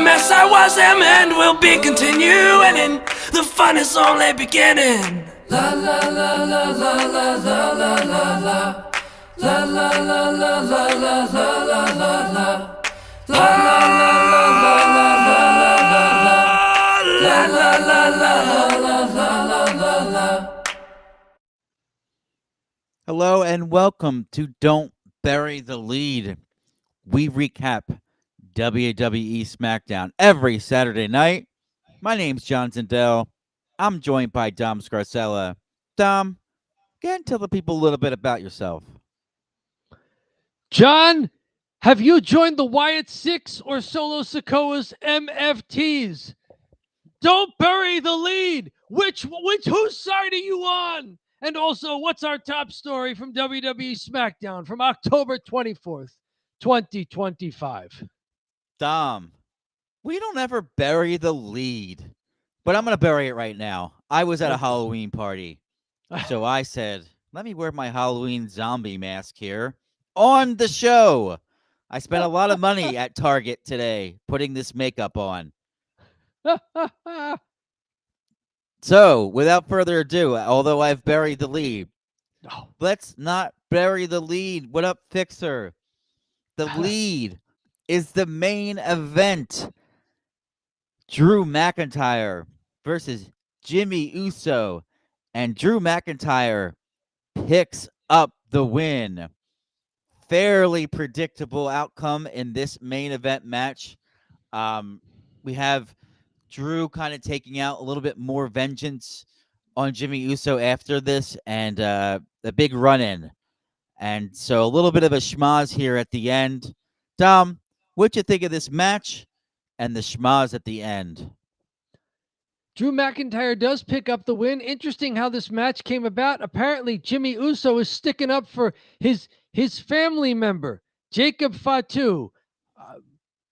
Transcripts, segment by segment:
mess I was, am, and will be continuing, and the fun is only beginning. La la la la la la la la la la. La la la la la la la la la la. La la la la la la la la la. La la la la la la la la. Hello and welcome to Don't Bury the Lead. We recap WWE Smackdown every Saturday night. My name's John Zindel. I'm joined by Dom Scarcella. Dom, go ahead and tell the people a little bit about yourself. John, have you joined the Wyatt Six or Solo Sikoa's MFTs? Don't bury the lead. Whose side are you on? And also, what's our top story from WWE Smackdown from October 24th, 2025? Dom, we don't ever bury the lead, but I'm going to bury it right now. I was at a Halloween party, so I said, let me wear my Halloween zombie mask here on the show. I spent a lot of money at Target today putting this makeup on. So, without further ado, although I've buried the lead, let's not bury the lead. What up, Fixer? The lead is the main event. Drew McIntyre versus Jimmy Uso. And Drew McIntyre picks up the win. Fairly predictable outcome in this main event match. We have Drew kind of taking out a little bit more vengeance on Jimmy Uso after this, and a big run-in. And so a little bit of a schmaz here at the end. Dom, what'd you think of this match and the schmaz at the end? Drew McIntyre does pick up the win. Interesting how this match came about. Apparently, Jimmy Uso is sticking up for his family member, Jacob Fatu.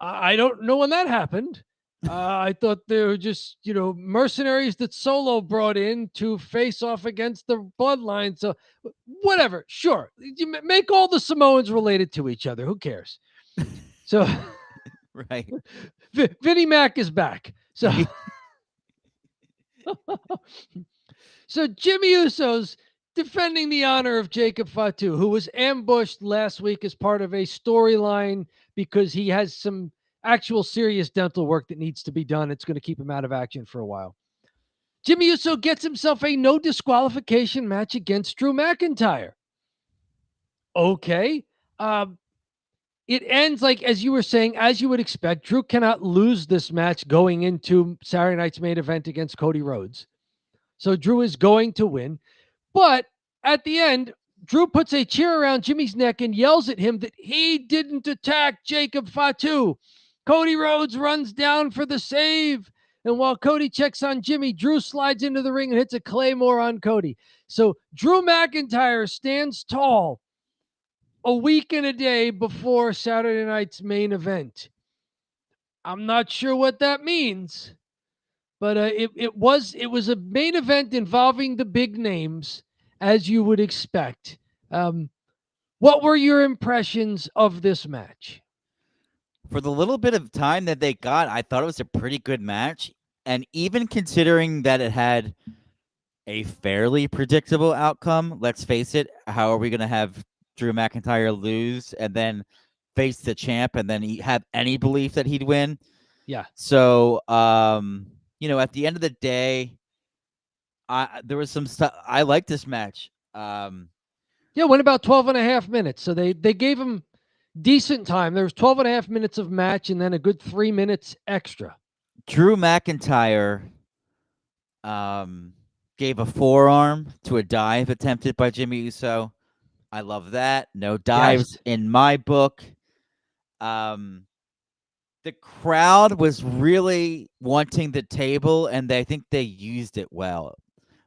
I don't know when that happened. I thought they were just, mercenaries that Solo brought in to face off against the bloodline. So whatever, sure. You make all the Samoans related to each other. Who cares? So right. Vinnie Mac is back. So so Jimmy Uso's defending the honor of Jacob Fatu, who was ambushed last week as part of a storyline because he has some actual serious dental work that needs to be done. It's going to keep him out of action for a while. Jimmy Uso gets himself a no disqualification match against Drew McIntyre. Okay. It ends like, as you were saying, as you would expect. Drew cannot lose this match going into Saturday night's main event against Cody Rhodes. So Drew is going to win. But at the end, Drew puts a chair around Jimmy's neck and yells at him that he didn't attack Jacob Fatu. Cody Rhodes runs down for the save. And while Cody checks on Jimmy, Drew slides into the ring and hits a Claymore on Cody. So Drew McIntyre stands tall a week and a day before Saturday night's main event. I'm not sure what that means, but it was a main event involving the big names, as you would expect. What were your impressions of this match? For the little bit of time that they got, I thought it was a pretty good match. And even considering that it had a fairly predictable outcome, let's face it, how are we going to have Drew McIntyre lose and then face the champ and then have any belief that he'd win? Yeah. So, at the end of the day, there was some stuff. I liked this match. Went about 12 and a half minutes. So they gave him decent time. There was 12 and a half minutes of match and then a good 3 minutes extra. Drew McIntyre gave a forearm to a dive attempted by Jimmy Uso. I love that. No dives in my book. The crowd was really wanting the table, and I think they used it well.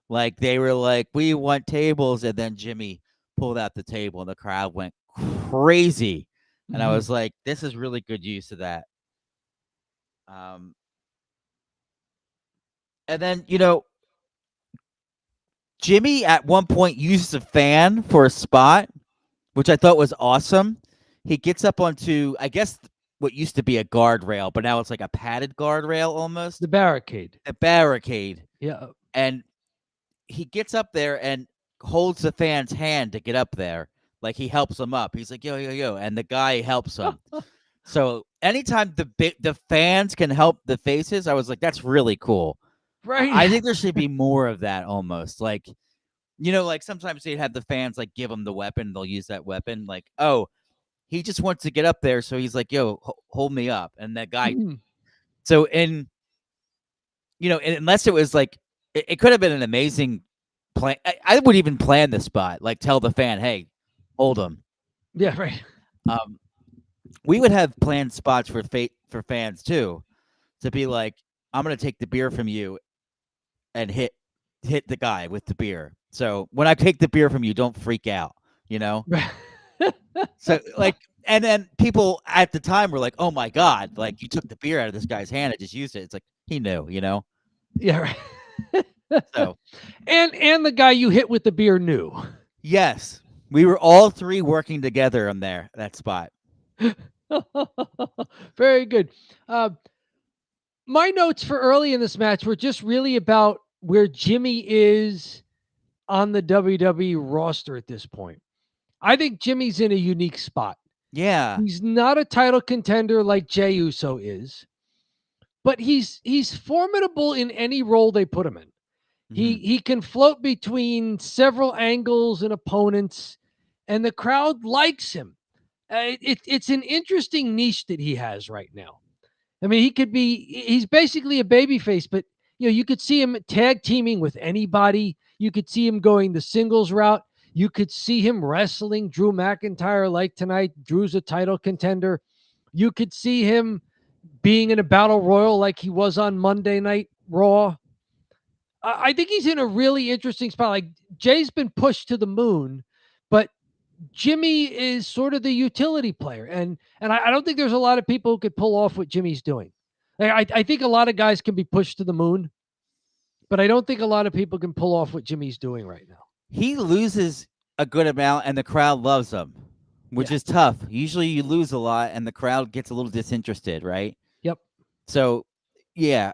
Like, they were like, we want tables, and then Jimmy pulled out the table, and the crowd went crazy. And I was like, this is really good use of that. And then, Jimmy at one point used a fan for a spot, which I thought was awesome. He gets up onto, I guess, what used to be a guardrail, but now it's like a padded guardrail almost. The barricade. A barricade. Yeah. And he gets up there and holds the fan's hand to get up there. Like he helps him up. He's like, yo, yo, yo. And the guy helps him. So anytime the fans can help the faces, I was like, that's really cool. Right. I think there should be more of that almost. Like, like sometimes they'd have the fans like give them the weapon. They'll use that weapon. Like, oh, he just wants to get up there. So he's like, yo, hold me up. And that guy. So unless it was like, it could have been an amazing plan. I would even plan the spot, like tell the fan, hey, hold him. Yeah, right. We would have planned spots for fans too, to be like, I'm gonna take the beer from you and hit the guy with the beer. So when I take the beer from you, don't freak out, So like, and then people at the time were like, oh my God, like you took the beer out of this guy's hand and just used it. It's like, he knew, Yeah, right. So and the guy you hit with the beer knew. Yes. We were all three working together on that spot. Very good. My notes for early in this match were just really about where Jimmy is on the WWE roster at this point. I think Jimmy's in a unique spot. Yeah. He's not a title contender like Jey Uso is, but he's formidable in any role they put him in. He can float between several angles and opponents, and the crowd likes him. It's an interesting niche that he has right now. I mean, he's basically a babyface, but you could see him tag teaming with anybody. You could see him going the singles route. You could see him wrestling Drew McIntyre like tonight. Drew's a title contender. You could see him being in a battle royal like he was on Monday Night Raw. I think he's in a really interesting spot. Like Jay's been pushed to the moon, but Jimmy is sort of the utility player. And I don't think there's a lot of people who could pull off what Jimmy's doing. I think a lot of guys can be pushed to the moon, but I don't think a lot of people can pull off what Jimmy's doing right now. He loses a good amount and the crowd loves him, which is tough. Usually you lose a lot and the crowd gets a little disinterested, right? Yep. So, yeah,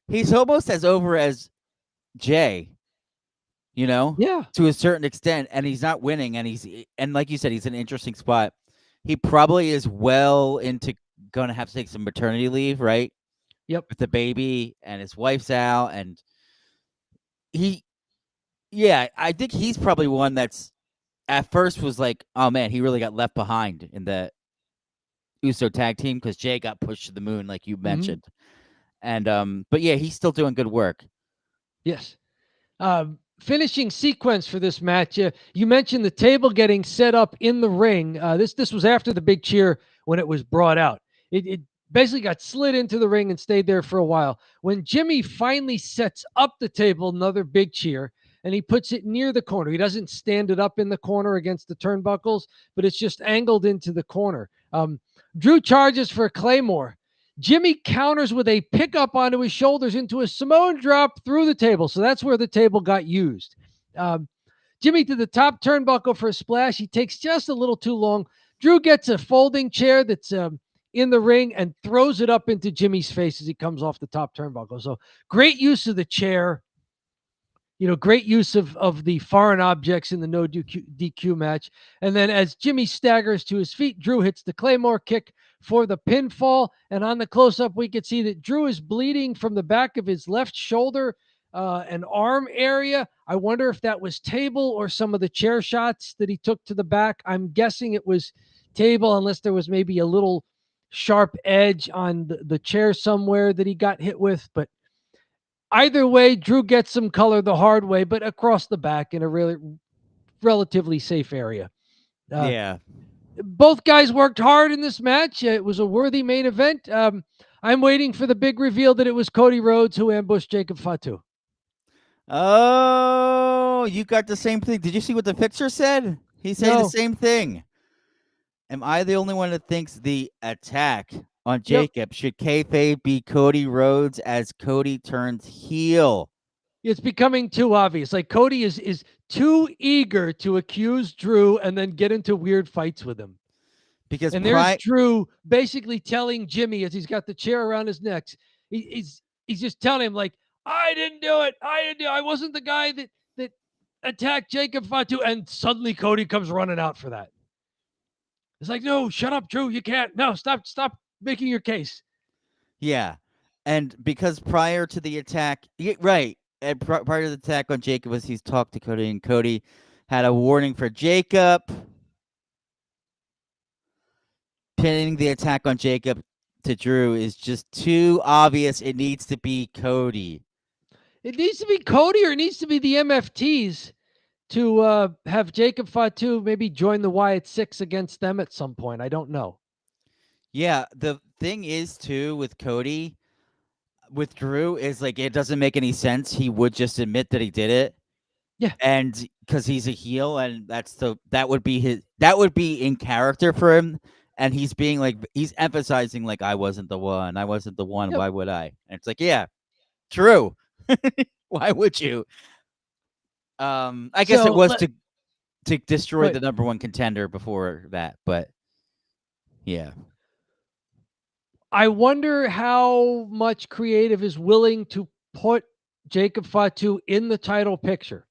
he's almost as over as Jay, Yeah, to a certain extent, and he's not winning, and like you said, he's in an interesting spot. He probably is well into going to have to take some maternity leave, right? Yep. With the baby and his wife's out, and I think he's probably one that's at first was like, oh man, he really got left behind in the Uso tag team because Jay got pushed to the moon, like you mentioned. And but yeah, he's still doing good work. Yes. Finishing sequence for this match. You mentioned the table getting set up in the ring. This was after the big cheer when it was brought out. It basically got slid into the ring and stayed there for a while. When Jimmy finally sets up the table, another big cheer, and he puts it near the corner. He doesn't stand it up in the corner against the turnbuckles, but it's just angled into the corner. Drew charges for a Claymore. Jimmy counters with a pickup onto his shoulders into a Samoan drop through the table. So that's where the table got used. Jimmy to the top turnbuckle for a splash. He takes just a little too long. Drew gets a folding chair that's in the ring and throws it up into Jimmy's face as he comes off the top turnbuckle. So great use of the chair. Great use of the foreign objects in the no DQ match. And then as Jimmy staggers to his feet, Drew hits the Claymore kick for the pinfall. And on the close-up, we could see that Drew is bleeding from the back of his left shoulder and arm area. I wonder if that was table or some of the chair shots that he took to the back. I'm guessing it was table, unless there was maybe a little sharp edge on the chair somewhere that he got hit with. But either way, Drew gets some color the hard way, but across the back in a really relatively safe area. Yeah. Both guys worked hard in this match. It was a worthy main event. I'm waiting for the big reveal that it was Cody Rhodes who ambushed Jacob Fatu. Oh, you got the same thing. Did you see what the picture said? He said the same thing. Am I the only one that thinks the attack on Jacob should kayfabe be Cody Rhodes as Cody turns heel? It's becoming too obvious. Like Cody is too eager to accuse Drew and then get into weird fights with him. Because And there's Drew basically telling Jimmy as he's got the chair around his neck, he's just telling him like, I didn't do it. I wasn't the guy that attacked Jacob Fatu. And suddenly Cody comes running out for that. It's like, no, shut up, Drew. You can't. No, stop making your case. Yeah. And because prior to the attack, right, and prior to the attack on Jacob, as he's talked to Cody, and Cody had a warning for Jacob. Pinning the attack on Jacob to Drew is just too obvious. It needs to be Cody. It needs to be Cody, or it needs to be the MFTs to have Jacob Fatu maybe join the Wyatt Six against them at some point. I don't know. Yeah, the thing is, too, with Cody, with Drew, is like it doesn't make any sense. He would just admit that he did it. Yeah. And because he's a heel, and that would be in character for him. And he's being like, he's emphasizing like, I wasn't the one. Yep. Why would I? And it's like, yeah, true. Why would you? I guess it was to destroy the number one contender before that, but yeah. I wonder how much creative is willing to put Jacob Fatu in the title picture.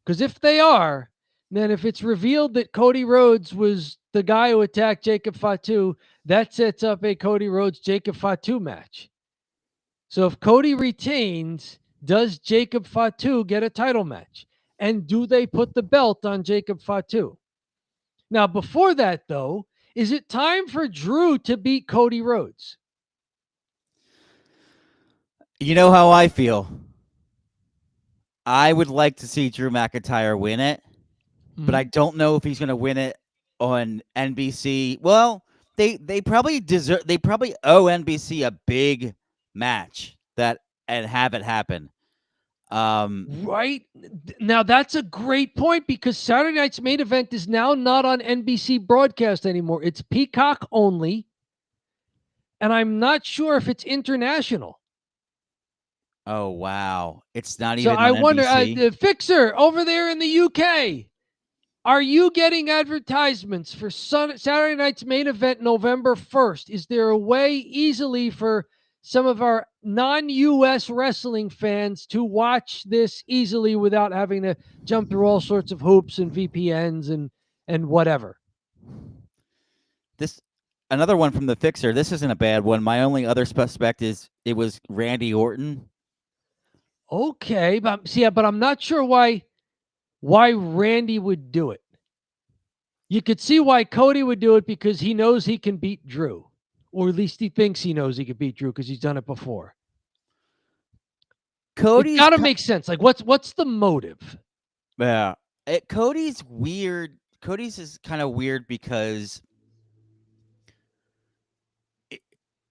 Because if they are, then if it's revealed that Cody Rhodes was the guy who attacked Jacob Fatu, that sets up a Cody Rhodes-Jacob Fatu match. So if Cody retains, does Jacob Fatu get a title match? And do they put the belt on Jacob Fatu? Now, before that, though, is it time for Drew to beat Cody Rhodes? You know how I feel. I would like to see Drew McIntyre win it, but I don't know if he's going to win it on NBC. Well, they probably deserve. They probably owe NBC a big match and have it happen. Right now, that's a great point, because Saturday night's main event is now not on NBC broadcast anymore. It's Peacock only, and I'm not sure if it's international. Oh wow, it's not even. So I wonder, NBC. the Fixer over there in the UK, are you getting advertisements for Saturday night's main event November 1st? Is there a way easily for some of our non-US wrestling fans to watch this easily without having to jump through all sorts of hoops and VPNs and whatever? Another one from the Fixer. This isn't a bad one. My only other suspect is it was Randy Orton. Okay, but I'm not sure why Randy would do it. You could see why Cody would do it, because he knows he can beat Drew. Or at least he thinks he knows he could beat Drew because he's done it before. Cody's got to make sense. Like, what's the motive? Yeah. Cody's weird. Cody's is kind of weird because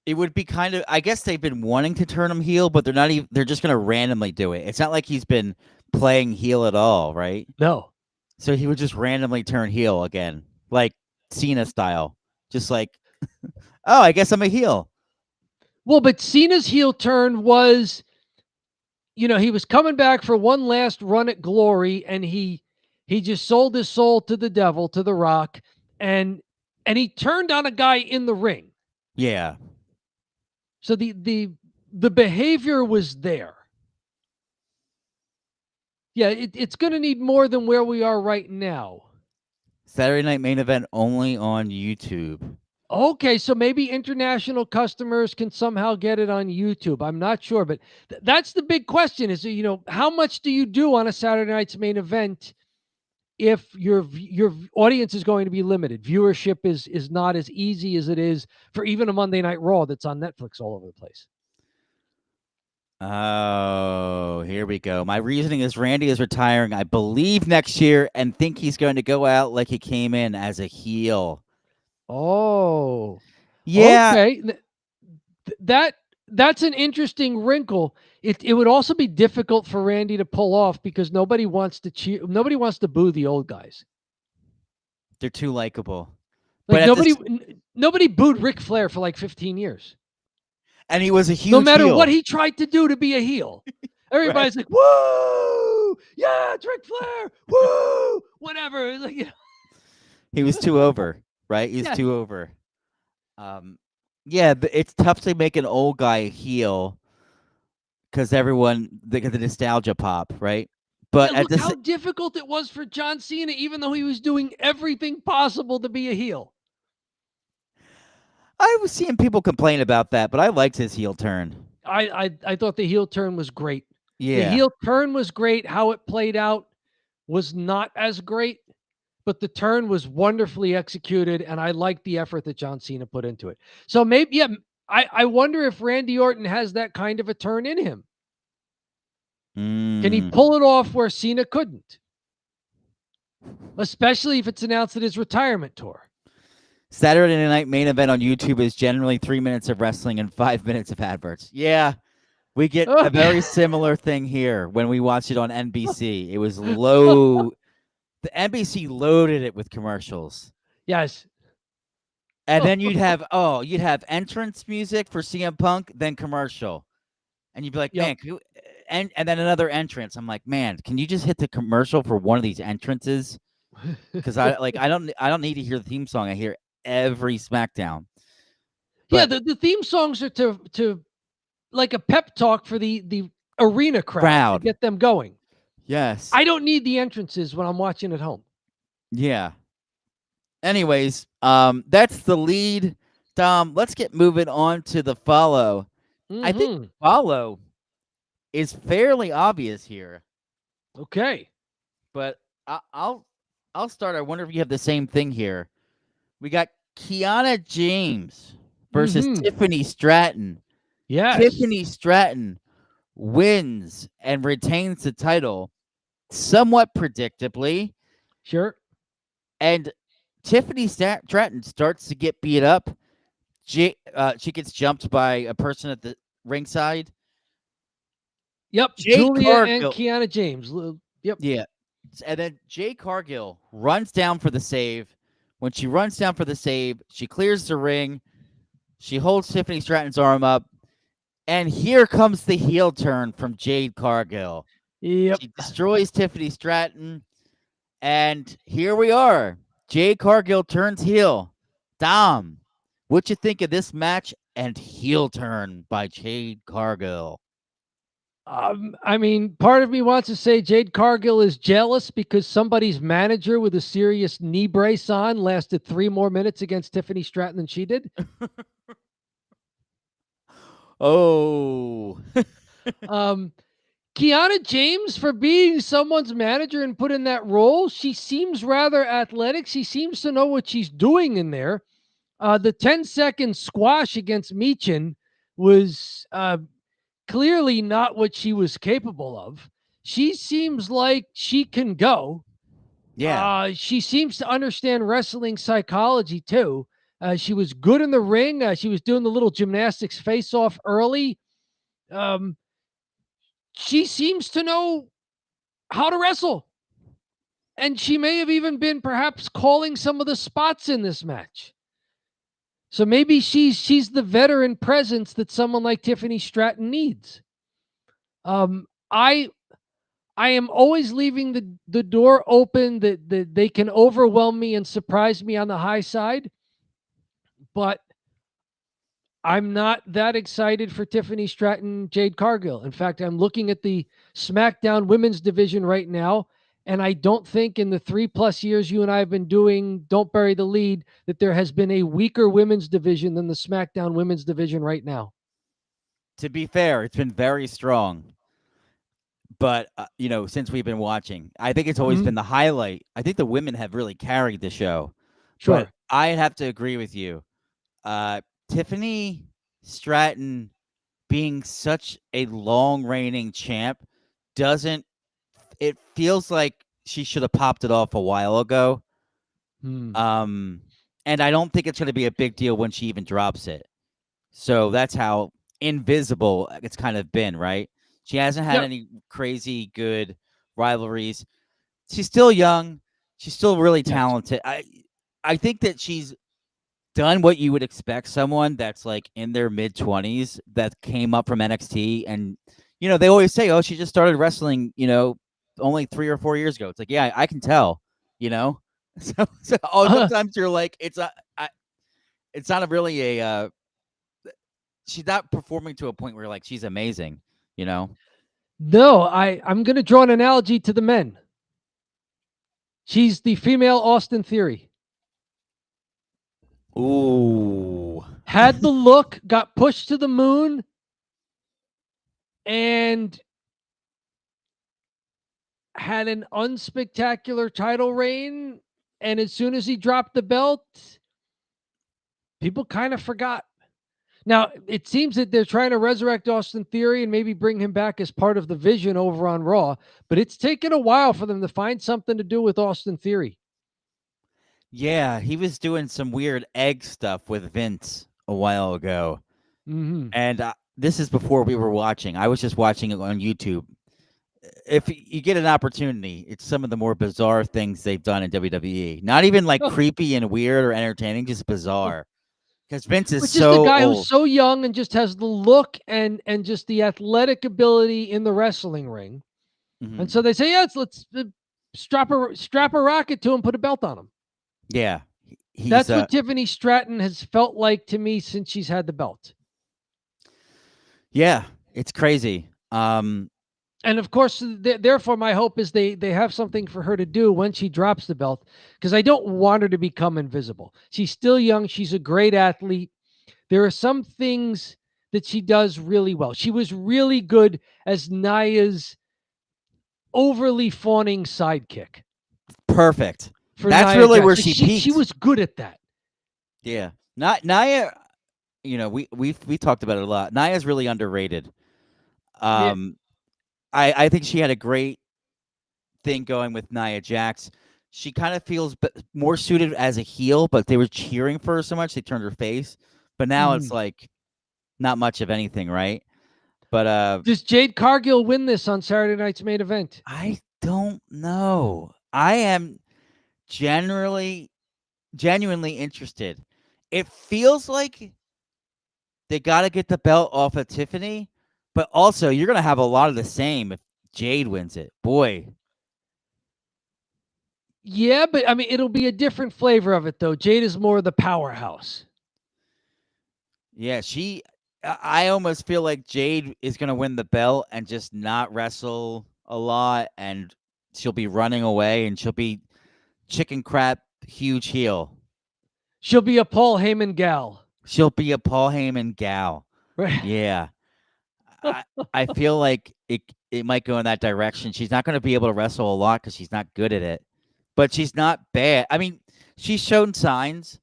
it would be kind of, I guess they've been wanting to turn him heel, but they're just going to randomly do it. It's not like he's been playing heel at all, right? No. So he would just randomly turn heel again, like Cena style. Just like, oh, I guess I'm a heel. Well, but Cena's heel turn was, he was coming back for one last run at glory, and he just sold his soul to the devil, to The Rock, and he turned on a guy in the ring. Yeah. So the behavior was there. Yeah, it's going to need more than where we are right now. Saturday night main event only on YouTube. Okay, so maybe international customers can somehow get it on YouTube. I'm not sure, but that's the big question is, how much do you do on a Saturday night's main event if your audience is going to be limited? Viewership is not as easy as it is for even a Monday Night Raw that's on Netflix all over the place. Oh, here we go. My reasoning is Randy is retiring, I believe, next year, and think he's going to go out like he came in, as a heel. Oh, yeah. Okay. That's an interesting wrinkle. It would also be difficult for Randy to pull off because nobody wants to cheer. Nobody wants to boo the old guys. They're too likable. Like nobody booed Ric Flair for like 15 years. And he was a huge No matter heel. what he tried to do to be a heel. Everybody's like, woo! Yeah, it's Ric Flair! Woo! Whatever. Like, He was too over. right? He's Yes. too over. Yeah, it's tough to make an old guy heel because everyone they get the nostalgia pop, right? But Yeah, at look this, how difficult it was for John Cena, even though he was doing everything possible to be a heel. I was seeing people complain about that, but I liked his heel turn. I thought the heel turn was great. The Yeah. heel turn was great. How it played out was not as great, but the turn was wonderfully executed, and I liked the effort that John Cena put into it. So maybe, yeah, I wonder if Randy Orton has that kind of a turn in him. Can he pull it off where Cena couldn't? Especially if it's announced at his retirement tour. Saturday Night Main Event on YouTube is generally 3 minutes of wrestling and 5 minutes of adverts. Yeah, we get a very similar thing here when we watched it on NBC. It was low. The NBC loaded it with commercials. Yes. And then you'd have entrance music for CM Punk, then commercial. And you'd be like, man, and then another entrance. I'm like, man, can you just hit the commercial for one of these entrances? Because I don't need to hear the theme song. I hear every SmackDown. But, yeah, the theme songs are to like a pep talk for the arena crowd to get them going. Yes. I don't need the entrances when I'm watching at home. Yeah. Anyways, that's the lead. Dom, let's get moving on to the follow. I think follow is fairly obvious here. Okay. But I'll start. I wonder if you have the same thing here. We got Kiana James versus Tiffany Stratton. Yes. Tiffany Stratton wins and retains the title somewhat predictably. Sure. And Tiffany Stratton starts to get beat up. She gets jumped by a person at the ringside. Yep. Julia Cargill and Kiana James. Yep. Yeah. And then Jade Cargill runs down for the save. When she runs down for the save, she clears the ring. She holds Tiffany Stratton's arm up. And here comes the heel turn from Jade Cargill. Yep. She destroys Tiffany Stratton. And here we are. Jade Cargill turns heel. Dom, what you think of this match and heel turn by Jade Cargill? I mean, part of me wants to say Jade Cargill is jealous because somebody's manager with a serious knee brace on lasted 3 more minutes against Tiffany Stratton than she did. Oh. Kiana James, for being someone's manager and put in that role, she seems rather athletic. She seems to know what she's doing in there. The 10-second squash against Michin was clearly not what she was capable of. She seems like she can go. Yeah. She seems to understand wrestling psychology too. She was good in the ring. She was doing the little gymnastics face-off early. She seems to know how to wrestle. And she may have even been perhaps calling some of the spots in this match. So maybe she's the veteran presence that someone like Tiffany Stratton needs. I am always leaving the door open that they can overwhelm me and surprise me on the high side. But I'm not that excited for Tiffany Stratton, Jade Cargill. In fact, I'm looking at the SmackDown women's division right now, and I don't think in the 3+ years you and I have been doing Don't Bury the Lead that there has been a weaker women's division than the SmackDown women's division right now. To be fair, it's been very strong. But, since we've been watching, I think it's always been the highlight. I think the women have really carried the show. Sure. But I have to agree with you. Tiffany Stratton being such a long reigning champ it feels like she should have popped it off a while ago. And I don't think it's going to be a big deal when she even drops it. So that's how invisible it's kind of been, right? She hasn't had any crazy good rivalries. She's still young. She's still really talented. I think that she's done what you would expect someone that's like in their mid-20s that came up from NXT. And, they always say, oh, she just started wrestling, only 3 or 4 years ago. It's like, yeah, I can tell, Sometimes you're like, it's not really a. She's not performing to a point where like she's amazing, you know. No, I'm going to draw an analogy to the men. She's the female Austin Theory. Ooh. Had the look, got pushed to the moon, and had an unspectacular title reign. And as soon as he dropped the belt, people kind of forgot. Now, it seems that they're trying to resurrect Austin Theory and maybe bring him back as part of the vision over on Raw, but it's taken a while for them to find something to do with Austin Theory. Yeah, he was doing some weird egg stuff with Vince a while ago. Mm-hmm. And this is before we were watching. I was just watching it on YouTube. If you get an opportunity, it's some of the more bizarre things they've done in WWE. Not even like creepy and weird or entertaining, just bizarre. Because Vince is Which is the guy old. who's so young and just has the look and just the athletic ability in the wrestling ring. Mm-hmm. And so they say, yeah, let's strap a rocket to him, put a belt on him. Yeah. That's what Tiffany Stratton has felt like to me since she's had the belt. Yeah, it's crazy. And of course, therefore, my hope is they have something for her to do when she drops the belt, because I don't want her to become invisible. She's still young. She's a great athlete. There are some things that she does really well. She was really good as Nia's overly fawning sidekick. Perfect. Nia That's really Jax. where So she peaked. She was good at that. Yeah. Not Nia, we talked about it a lot. Nia's really underrated. Yeah. I think she had a great thing going with Nia Jax. She kind of feels more suited as a heel, but they were cheering for her so much they turned her face. But now it's like not much of anything, right? But does Jade Cargill win this on Saturday night's main event? I don't know. I am genuinely interested. It feels like they got to get the belt off of Tiffany, but also you're going to have a lot of the same if Jade wins it. Boy. Yeah, but I mean, it'll be a different flavor of it, though. Jade is more the powerhouse. Yeah, I almost feel like Jade is going to win the belt and just not wrestle a lot, and she'll be running away, and she'll be chicken crap huge heel. She'll be a Paul Heyman gal. She'll be a Paul Heyman gal. Right. Yeah. I feel like it might go in that direction. She's not going to be able to wrestle a lot because she's not good at it, but she's not bad. I mean, she's shown signs,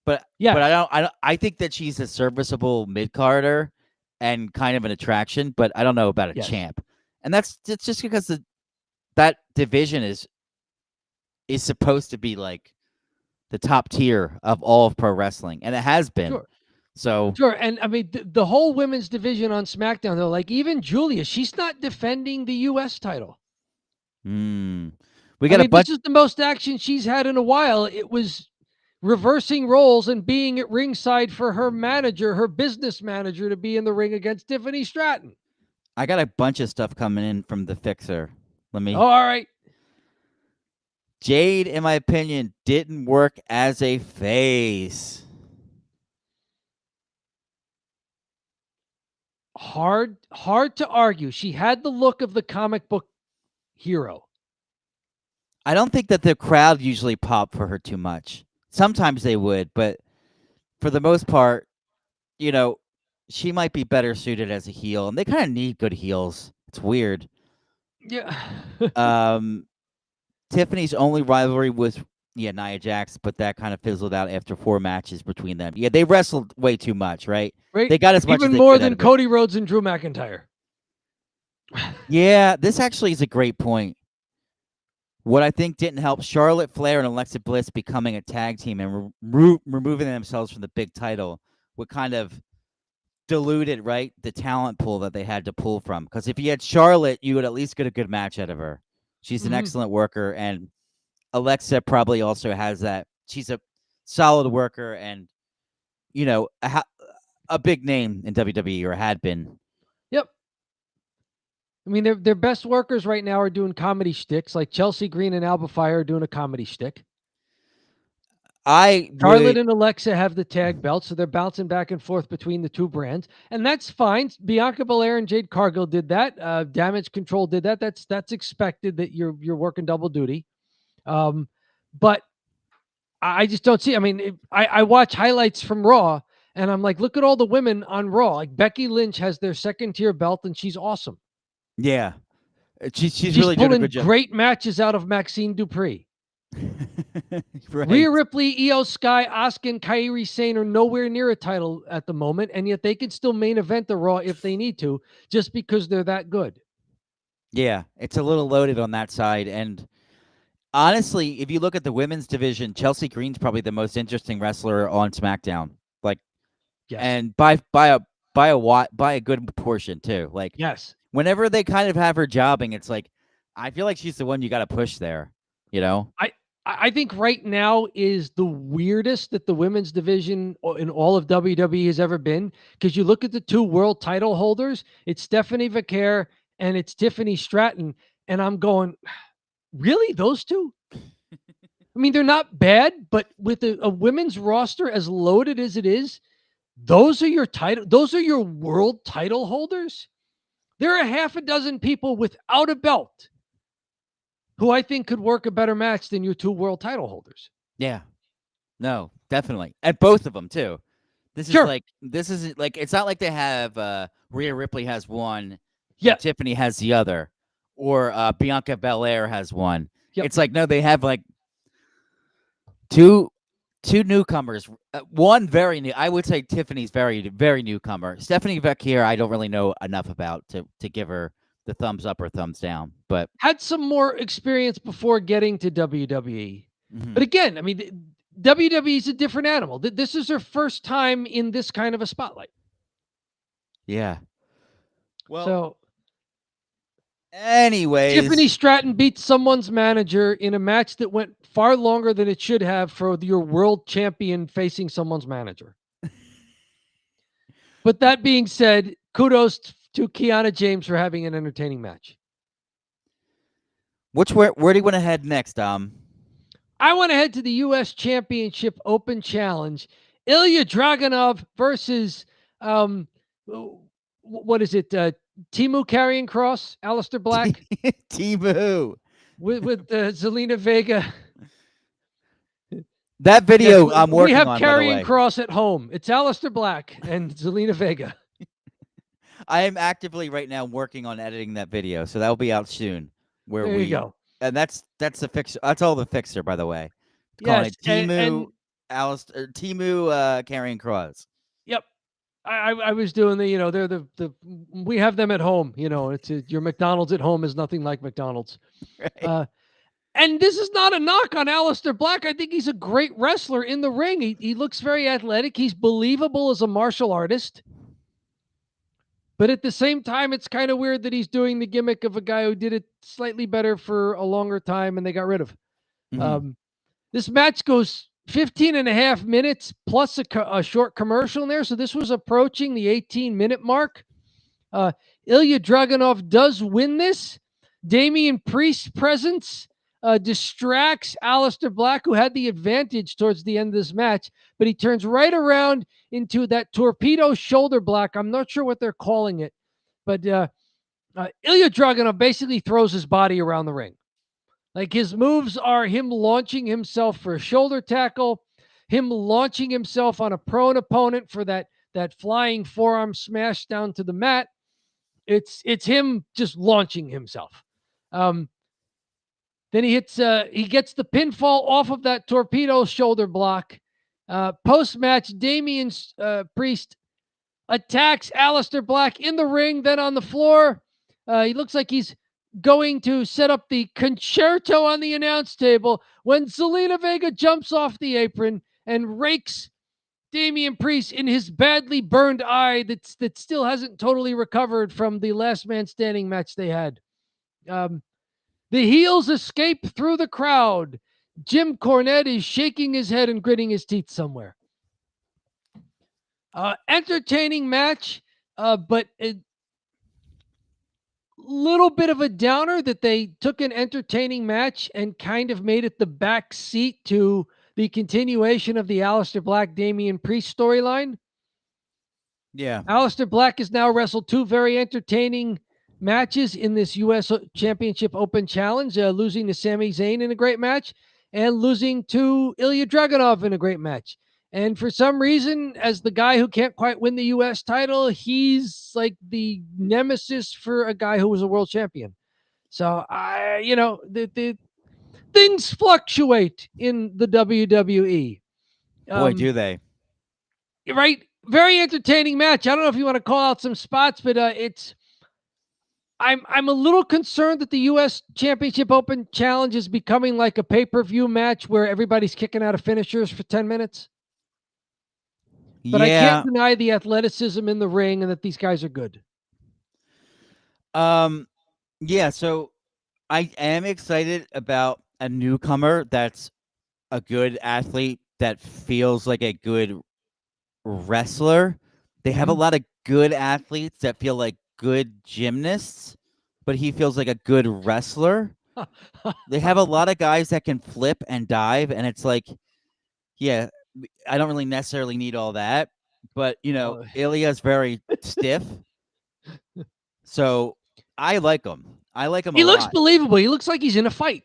but I think that she's a serviceable mid carder and kind of an attraction, but I don't know about a champ. And it's just because that division is supposed to be like the top tier of all of pro wrestling, and it has been. Sure. So sure, and I mean the whole women's division on SmackDown, though, like even Julia, she's not defending the U.S. title. We got this is the most action she's had in a while. It was reversing roles and being at ringside for her manager, her business manager, to be in the ring against Tiffany Stratton. I got a bunch of stuff coming in from the Fixer. Let me. Oh, all right. Jade, in my opinion, didn't work as a face. Hard to argue. She had the look of the comic book hero. I don't think that the crowd usually popped for her too much. Sometimes they would, but for the most part, she might be better suited as a heel, and they kind of need good heels. It's weird. Yeah. Tiffany's only rivalry was Nia Jax, but that kind of fizzled out after 4 matches between them. Yeah, they wrestled way too much, right? They got as much even as they more could than Cody Rhodes and Drew McIntyre. Yeah, this actually is a great point. What I think didn't help Charlotte Flair and Alexa Bliss becoming a tag team and removing themselves from the big title would kind of diluted, right, the talent pool that they had to pull from. Because if you had Charlotte, you would at least get a good match out of her. She's an excellent worker, and Alexa probably also has that. She's a solid worker and, a big name in WWE, or had been. Yep. I mean, their best workers right now are doing comedy shticks, like Chelsea Green and Alba Fire are doing a comedy shtick. Charlotte and Alexa have the tag belt, so they're bouncing back and forth between the two brands, and that's fine. Bianca Belair and Jade Cargill did that. Damage Control did that. That's expected that you're working double duty. But I just don't see. I mean, I watch highlights from Raw, and I'm like, look at all the women on Raw. Like Becky Lynch has their second tier belt, and she's awesome. Yeah, she's really doing a pulling good job. great matches out of Maxine Dupree. Right. Rhea Ripley, Io Sky, Asuka, and Kairi Sane are nowhere near a title at the moment, and yet they can still main event the Raw if they need to, just because they're that good. Yeah, it's a little loaded on that side, and honestly, if you look at the women's division, Chelsea Green's probably the most interesting wrestler on SmackDown. Like, Yes. and by a good portion too. Like, yes, whenever they kind of have her jobbing, it's like I feel like she's the one you got to push there. You know. I think right now is the weirdest that the women's division in all of WWE has ever been, because you look at the two world title holders, it's Stephanie Vaquer and it's Tiffany Stratton, and I'm going, really, those two? I mean, they're not bad, but with a women's roster as loaded as it is, those are your world title holders? There are half a dozen people without a belt who I think could work a better match than your two world title holders. Yeah. No, definitely. And both of them too. This isn't like it's not like they have Rhea Ripley has one, Tiffany has the other, or Bianca Belair has one. Yep. It's like no, they have like two newcomers. One very new. I would say Tiffany's very newcomer. Stephanie Vaquer, I don't really know enough about to give her the thumbs up or thumbs down, but had some more experience before getting to WWE. Mm-hmm. But again, I mean, WWE is a different animal. This is her first time in this kind of a spotlight. Yeah. Well, so anyways, Tiffany Stratton beat someone's manager in a match that went far longer than it should have for your world champion facing someone's manager. But that being said, kudos to Kiana James for having an entertaining match. Where do you want to head next, I want to head to the U.S. Championship Open Challenge. Ilya Dragunov versus, what is it? Timu Karrion Kross, Aleister Black? Timu. With Zelina Vega. That video I'm working on, we have Karrion Kross at home. It's Aleister Black and Zelina Vega. I am actively right now working on editing that video, so that will be out soon. There you go. And that's the fixer. That's all the fixer, by the way. Yes, Timu, Karrion Kross. Yep, I was doing the they're the we have them at home. It's your McDonald's at home is nothing like McDonald's. Right. And this is not a knock on Aleister Black. I think he's a great wrestler in the ring. He looks very athletic. He's believable as a martial artist. But at the same time, it's kind of weird that he's doing the gimmick of a guy who did it slightly better for a longer time and they got rid of. Mm-hmm. This match goes 15 and a half minutes plus a short commercial in there. So this was approaching the 18-minute mark. Ilya Dragunov does win this. Damian Priest's presence distracts Aleister Black, who had the advantage towards the end of this match, but he turns right around into that torpedo shoulder block. I'm not sure what they're calling it, but Ilya Dragunov basically throws his body around the ring. Like his moves are him launching himself for a shoulder tackle, him launching himself on a prone opponent for that flying forearm smash down to the mat. It's him just launching himself. Then he gets the pinfall off of that torpedo shoulder block. Post-match, Damian Priest attacks Aleister Black in the ring, then on the floor. He looks like he's going to set up the concerto on the announce table when Zelina Vega jumps off the apron and rakes Damian Priest in his badly burned eye that still hasn't totally recovered from the last man standing match they had. The heels escape through the crowd. Jim Cornette is shaking his head and gritting his teeth somewhere. Entertaining match, but a little bit of a downer that they took an entertaining match and kind of made it the back seat to the continuation of the Aleister Black Damian Priest storyline. Yeah. Aleister Black has now wrestled 2 very entertaining matches in this U.S. Championship Open Challenge, losing to Sami Zayn in a great match and losing to Ilya Dragunov in a great match. And for some reason, as the guy who can't quite win the U.S. title, he's like the nemesis for a guy who was a world champion. So the things fluctuate in the WWE. Boy, do they. Right? Very entertaining match. I don't know if you want to call out some spots, but I'm a little concerned that the U.S. Championship Open Challenge is becoming like a pay-per-view match where everybody's kicking out of finishers for 10 minutes. But I can't deny the athleticism in the ring and that these guys are good. Yeah, so I am excited about a newcomer that's a good athlete that feels like a good wrestler. They have a lot of good athletes that feel like good gymnasts, but he feels like a good wrestler. They have a lot of guys that can flip and dive, and it's like, yeah, I don't really necessarily need all that, but Ilya's very stiff, so I like him. I like him a lot. He looks believable. He looks like he's in a fight.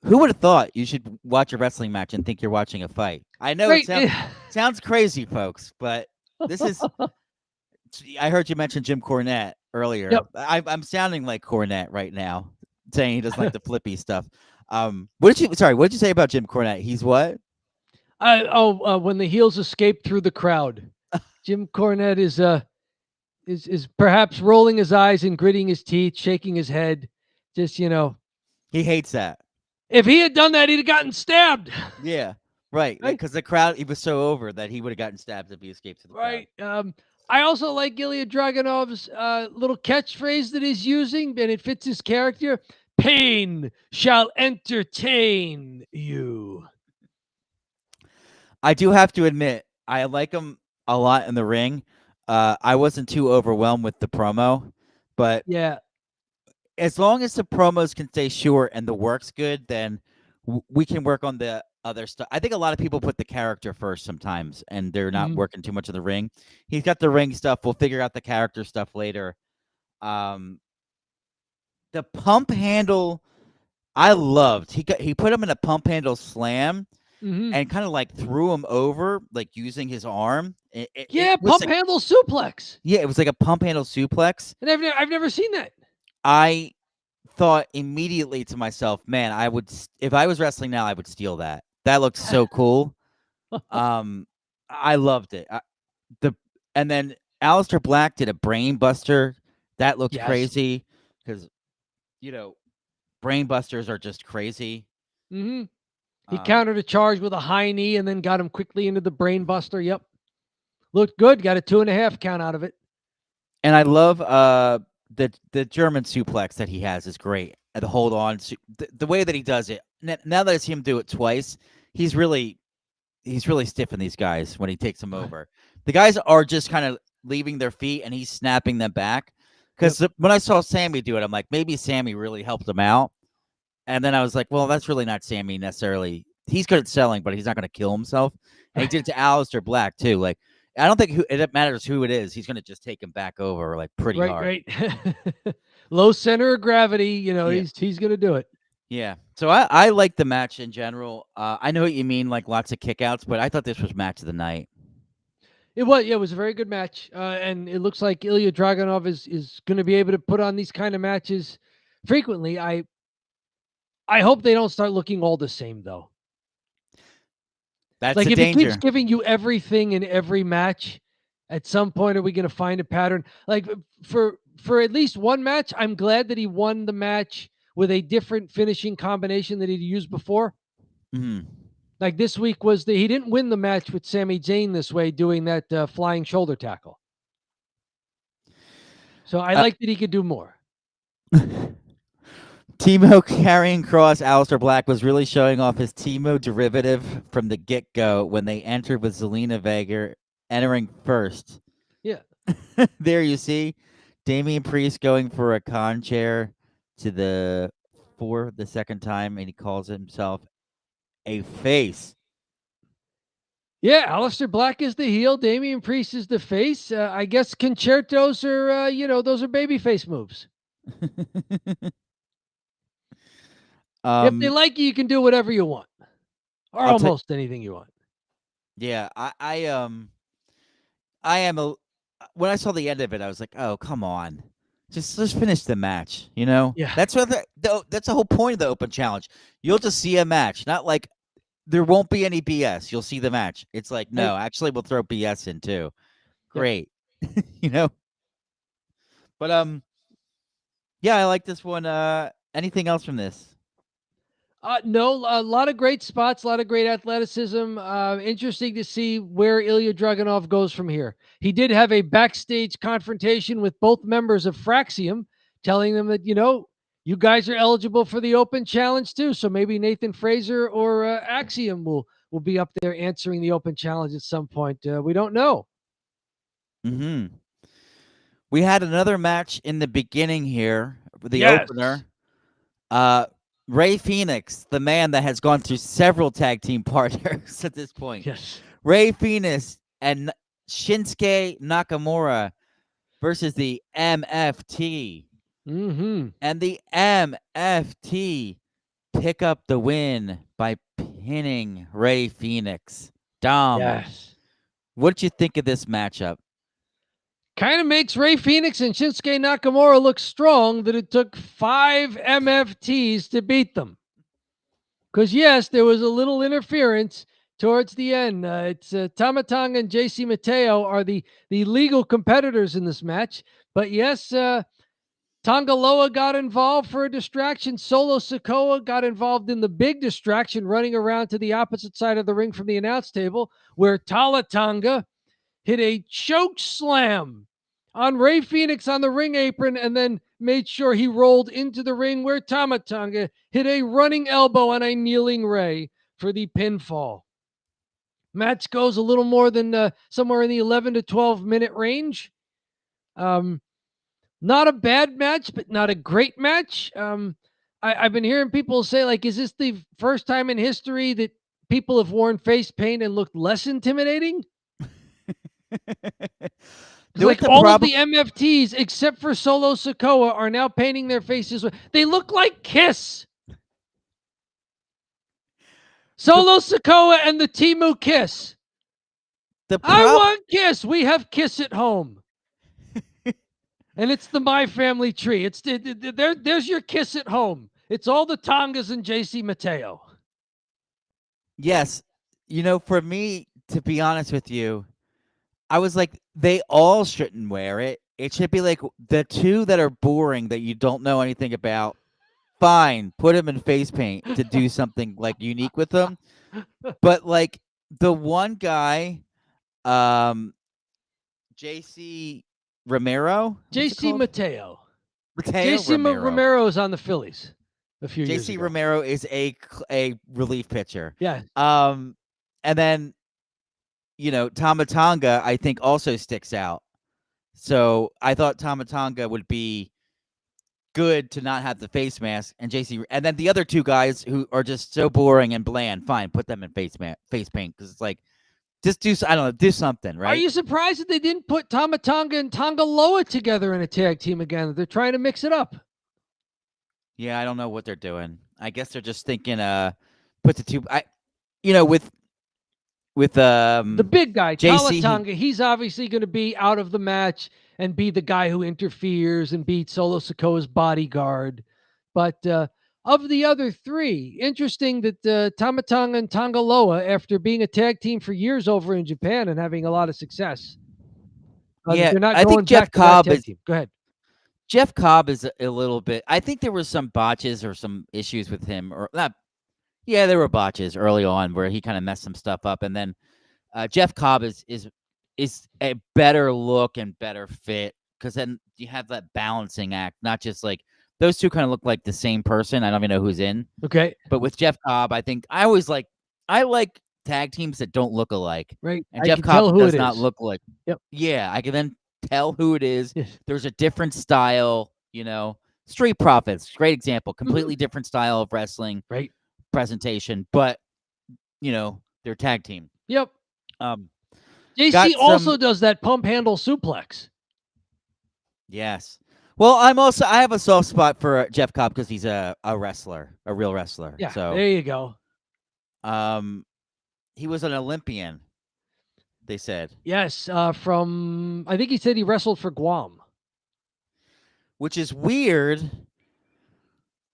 Who would have thought you should watch a wrestling match and think you're watching a fight? I know it sounds crazy, folks, but this is. I heard you mention Jim Cornette earlier. Yep. I'm sounding like Cornette right now, saying he doesn't like the flippy stuff. What did you say about Jim Cornette? He's what? When the heels escape through the crowd. Jim Cornette is perhaps rolling his eyes and gritting his teeth, shaking his head. Just, he hates that. If he had done that, he'd have gotten stabbed. Yeah, right. Because the crowd, he was so over that he would have gotten stabbed if he escaped to the crowd. Right. I also like Ilya Dragunov's little catchphrase that he's using, and it fits his character. Pain shall entertain you. I do have to admit, I like him a lot in the ring. I wasn't too overwhelmed with the promo, but yeah, as long as the promos can stay short and the work's good, then we can work on the other stuff. I think a lot of people put the character first sometimes, and they're not working too much in the ring. He's got the ring stuff. We'll figure out the character stuff later. The pump handle, I loved. He put him in a pump handle slam. And kind of like threw him over, like using his arm. Pump handle suplex. Yeah, it was like a pump handle suplex. And I've never seen that. I thought immediately to myself, man, if I was wrestling now, I would steal that. That looks so cool. I loved it. And then Aleister Black did a brain buster. That looked crazy because brain busters are just crazy. Mm-hmm. He countered a charge with a high knee and then got him quickly into the brain buster. Yep. Looked good. Got a 2.5 count out of it. And I love the German suplex that he has is great. The hold on, the way that he does it. Now that I see him do it twice, he's really stiffing these guys when he takes them over. The guys are just kind of leaving their feet and he's snapping them back. Because when I saw Sammy do it, I'm like, maybe Sammy really helped him out. And then I was like, well, that's really not Sammy necessarily. He's good at selling, but he's not going to kill himself. And he did it to Aleister Black, too. Like, I don't think it matters who it is. He's going to just take him back over, like, pretty hard. Right. Low center of gravity. He's going to do it. Yeah. So I like the match in general. I know what you mean, like lots of kickouts, but I thought this was match of the night. It was. Yeah, it was a very good match. And it looks like Ilya Dragunov is going to be able to put on these kind of matches frequently. I hope they don't start looking all the same, though. That's like the if danger. He keeps giving you everything in every match, at some point are we going to find a pattern? Like for at least one match, I'm glad that he won the match with a different finishing combination that he'd used before. Mm-hmm. Like this week he didn't win the match with Sami Zayn this way, doing that flying shoulder tackle. So I like that he could do more. Timo carrying cross Aleister Black was really showing off his Timo derivative from the get-go when they entered with Zelina Vega entering first. Yeah. There you see Damian Priest going for a con chair for the second time, and he calls himself a face. Yeah, Aleister Black is the heel. Damian Priest is the face. I guess concertos are, those are babyface moves. If they like you can do whatever you want, or almost anything you want. Yeah, I am a. When I saw the end of it, I was like, oh, come on. Just finish the match, you know? Yeah. That's what that's the whole point of the open challenge. You'll just see a match, not like there won't be any BS. You'll see the match. It's like, no, actually we'll throw BS in too. Great. You know? But yeah, I like this one. Anything else from this? No, a lot of great spots, a lot of great athleticism. Interesting to see where Ilya Dragunov goes from here. He did have a backstage confrontation with both members of Fraxium, telling them that, you guys are eligible for the open challenge too. So maybe Nathan Fraser or Axiom will be up there answering the open challenge at some point. We don't know. Mm-hmm. We had another match in the beginning here, the opener. Ray Phoenix, the man that has gone through several tag team partners at this point. Yes. Ray Phoenix and Shinsuke Nakamura versus the MFT. Mm-hmm. And the MFT pick up the win by pinning Ray Phoenix. Dom, Yes. what did you think of this matchup? Kind of makes Ray Phoenix and Shinsuke Nakamura look strong that it took 5 MFTs to beat them. Because, yes, there was a little interference towards the end. It's Tama Tonga and JC Mateo are the legal competitors in this match. But, yes, Tongaloa got involved for a distraction. Solo Sikoa got involved in the big distraction, running around to the opposite side of the ring from the announce table, where Tala Tonga hit a choke slam on Ray Phoenix on the ring apron and then made sure he rolled into the ring, where Tama Tonga hit a running elbow on a kneeling Ray for the pinfall. Match goes a little more than somewhere in the 11 to 12 minute range. Not a bad match, but not a great match. I've been hearing people say, like, is this the first time in history that people have worn face paint and looked less intimidating? Like all of the MFTs, except for Solo Sikoa, are now painting their faces. They look like Kiss. Solo Sikoa and the Temu Kiss. I want Kiss. We have Kiss at home. And it's the My Family tree. It's there's your Kiss at home. It's all the Tongas and JC Mateo. Yes. For me, to be honest with you, I was like, they all shouldn't wear it. It should be like the two that are boring that you don't know anything about. Fine, put them in face paint to do something like unique with them. But like the one guy, JC Romero, JC Mateo. JC Romero is on the Phillies a few years ago. JC Romero is a relief pitcher. Yeah. And then Tama Tonga, I think, also sticks out. So I thought Tama Tonga would be good to not have the face mask, and JC, and then the other two guys who are just so boring and bland. Fine, put them in face paint because it's like, just do something, right? Are you surprised that they didn't put Tama Tonga and Tongaloa together in a tag team again? They're trying to mix it up. Yeah, I don't know what they're doing. I guess they're just thinking, put the two. With the big guy, JC, Tonga, he's obviously going to be out of the match and be the guy who interferes and be Solo Sikoa's bodyguard. But of the other three, interesting that Tama Tonga and Tongaloa, after being a tag team for years over in Japan and having a lot of success, they're not I going think Jeff back Cobb to that tag team. Go ahead. Jeff Cobb is a little bit. I think there were some botches or some issues with him, or not. Yeah, there were botches early on where he kind of messed some stuff up, and then Jeff Cobb is a better look and better fit, because then you have that balancing act, not just like those two kind of look like the same person. I don't even know who's in. Okay. But with Jeff Cobb, I think I like tag teams that don't look alike. Right. And Jeff Cobb does not look like. Yep. Yeah, I can then tell who it is. Yes. There's a different style, Street Profits, great example. Completely different style of wrestling. Right. Presentation, but their tag team. Yep. Um, JC got also some. does that pump handle suplex. Yes. Well, I have a soft spot for Jeff Cobb because he's a wrestler, a real wrestler. Yeah, So, there you go. he was an Olympian. They said, Yes, from I think he said he wrestled for Guam. which is weird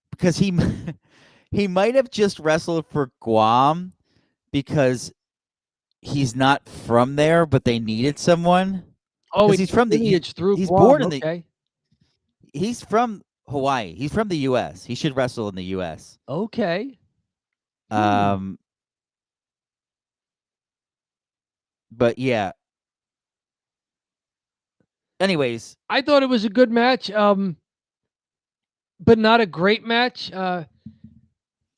because he might have just wrestled for Guam because he's not from there, but they needed someone Oh, because he's from the lineage through he's Guam. born in the Okay. he's from Hawaii. He's from the U.S. He should wrestle in the U.S. Okay. Um, but yeah. Anyways, I thought it was a good match, but not a great match.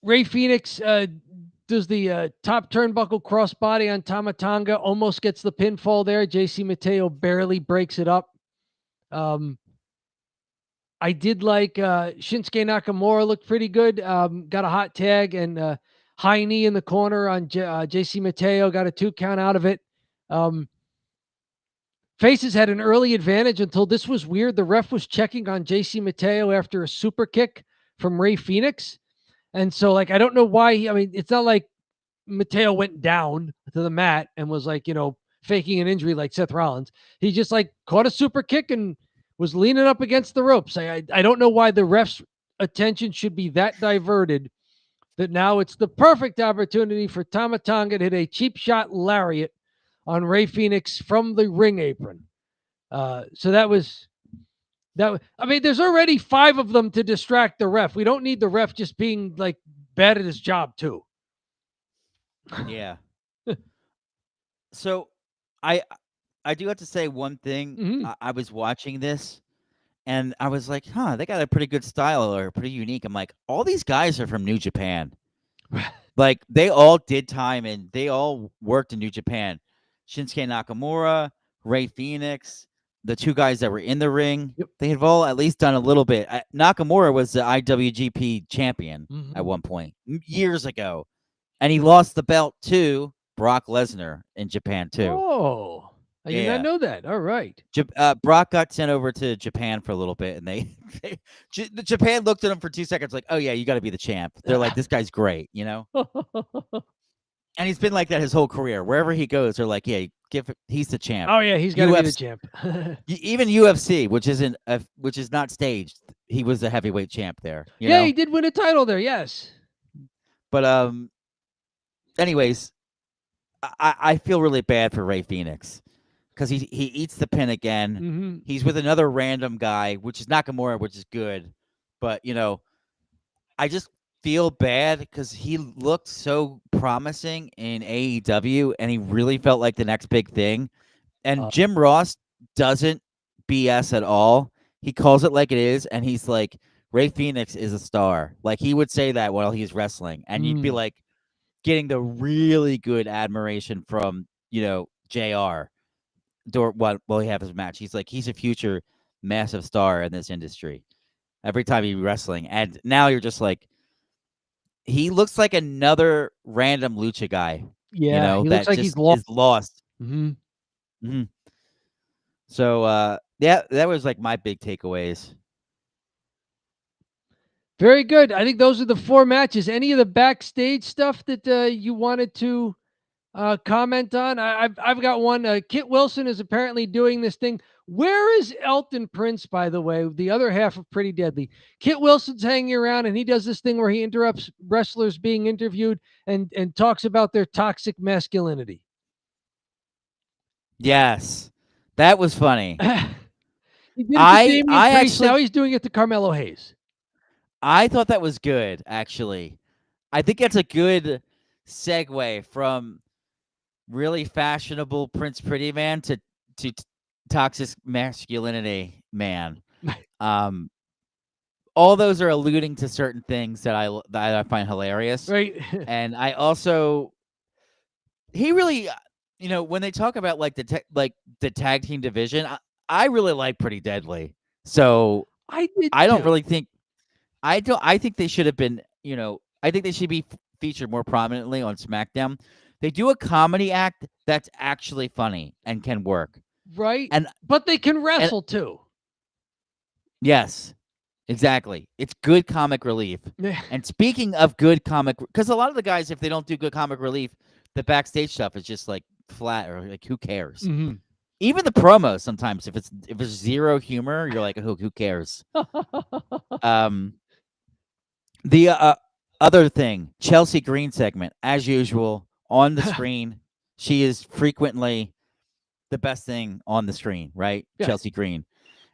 Ray Phoenix does the top turnbuckle crossbody on Tamatanga, almost gets the pinfall there. JC Mateo barely breaks it up. I did like Shinsuke Nakamura looked pretty good. Got a hot tag and high knee in the corner on JC Mateo. Got a 2 count out of it. Faces had an early advantage until this was weird. The ref was checking on JC Mateo after a super kick from Ray Phoenix. And so, like, I don't know why. It's not like Mateo went down to the mat and was like, faking an injury like Seth Rollins. He just like caught a super kick and was leaning up against the ropes. I don't know why the ref's attention should be that diverted that now it's the perfect opportunity for Tamatanga to hit a cheap shot lariat on Ray Phoenix from the ring apron. So that was that. I mean, there's already 5 of them to distract the ref. We don't need the ref just being like bad at his job too. yeah. So, I do have to say one thing. Mhm. I was watching this, and I was like, "Huh, they got a pretty good style or pretty unique." I'm like, all these guys are from New Japan. Like they all did time and they all worked in New Japan. Shinsuke Nakamura, Ray Phoenix, the 2 guys that were in the ring, Yep. they have all at least done a little bit. Nakamura was the IWGP champion at Mhm. one point years ago, and he lost the belt to Brock Lesnar in Japan too. Oh, I did not Yeah. know that. All right. Brock got sent over to Japan for a little bit, and Japan looked at him for 2 seconds, like, "Oh yeah, you got to be the champ." They're like, "This guy's great," And he's been like that his whole career. Wherever he goes, they're like, "Yeah, he's the champ." Oh yeah, he's got to be the UFC, champ. even UFC, which is not staged, he was the heavyweight champ there. Yeah, he did win a title there. Yes. But anyways, I feel really bad for Ray Phoenix because he eats the pin again. Mm-hmm. He's with another random guy, which is Nakamura, which is good. But I just feel bad because he looked so promising in AEW, and he really felt like the next big thing. And Jim Ross doesn't BS at all. He calls it like it is, and he's like, Ray Phoenix is a star. Like he would say that while he's wrestling, and you'd be like getting the really good admiration from JR while he have his match. He's like, he's a future massive star in this industry. Every time he's wrestling, and now you're just like, he looks like another random lucha guy. Yeah, he looks that like just he's lost. is lost. Mm-hmm. Mm-hmm. So yeah, that was like my big takeaways. Very good. I think those are the 4 matches. Any of the backstage stuff that you wanted to comment on? I've got one. Kit Wilson is apparently doing this thing. Where is Elton Prince, by the way, the other half of Pretty Deadly? Kit Wilson's hanging around, and he does this thing where he interrupts wrestlers being interviewed and talks about their toxic masculinity. Yes, that was funny. He did it to Damian I Priest. Now actually he's doing it to Carmelo Hayes. I thought that was good. Actually, I think that's a good segue from really fashionable Prince Pretty Man to toxic masculinity man. All those are alluding to certain things that I find hilarious. Right. And I also, he really, when they talk about like the tag team division, I really like Pretty Deadly. So I did. I don't too. really think I think they should have been. I think they should be featured more prominently on SmackDown. They do a comedy act that's actually funny and can work. Right. And but they can wrestle too. yes, exactly. It's good comic relief. And speaking of good comic, because a lot of the guys, if they don't do good comic relief, the backstage stuff is just like flat or like who cares? Mhm. Even the promos sometimes, if it's zero humor, you're like, who cares? The other thing, Chelsea Green segment, as usual, on the screen. She is frequently the best thing on the screen, right? Yes. Chelsea Green.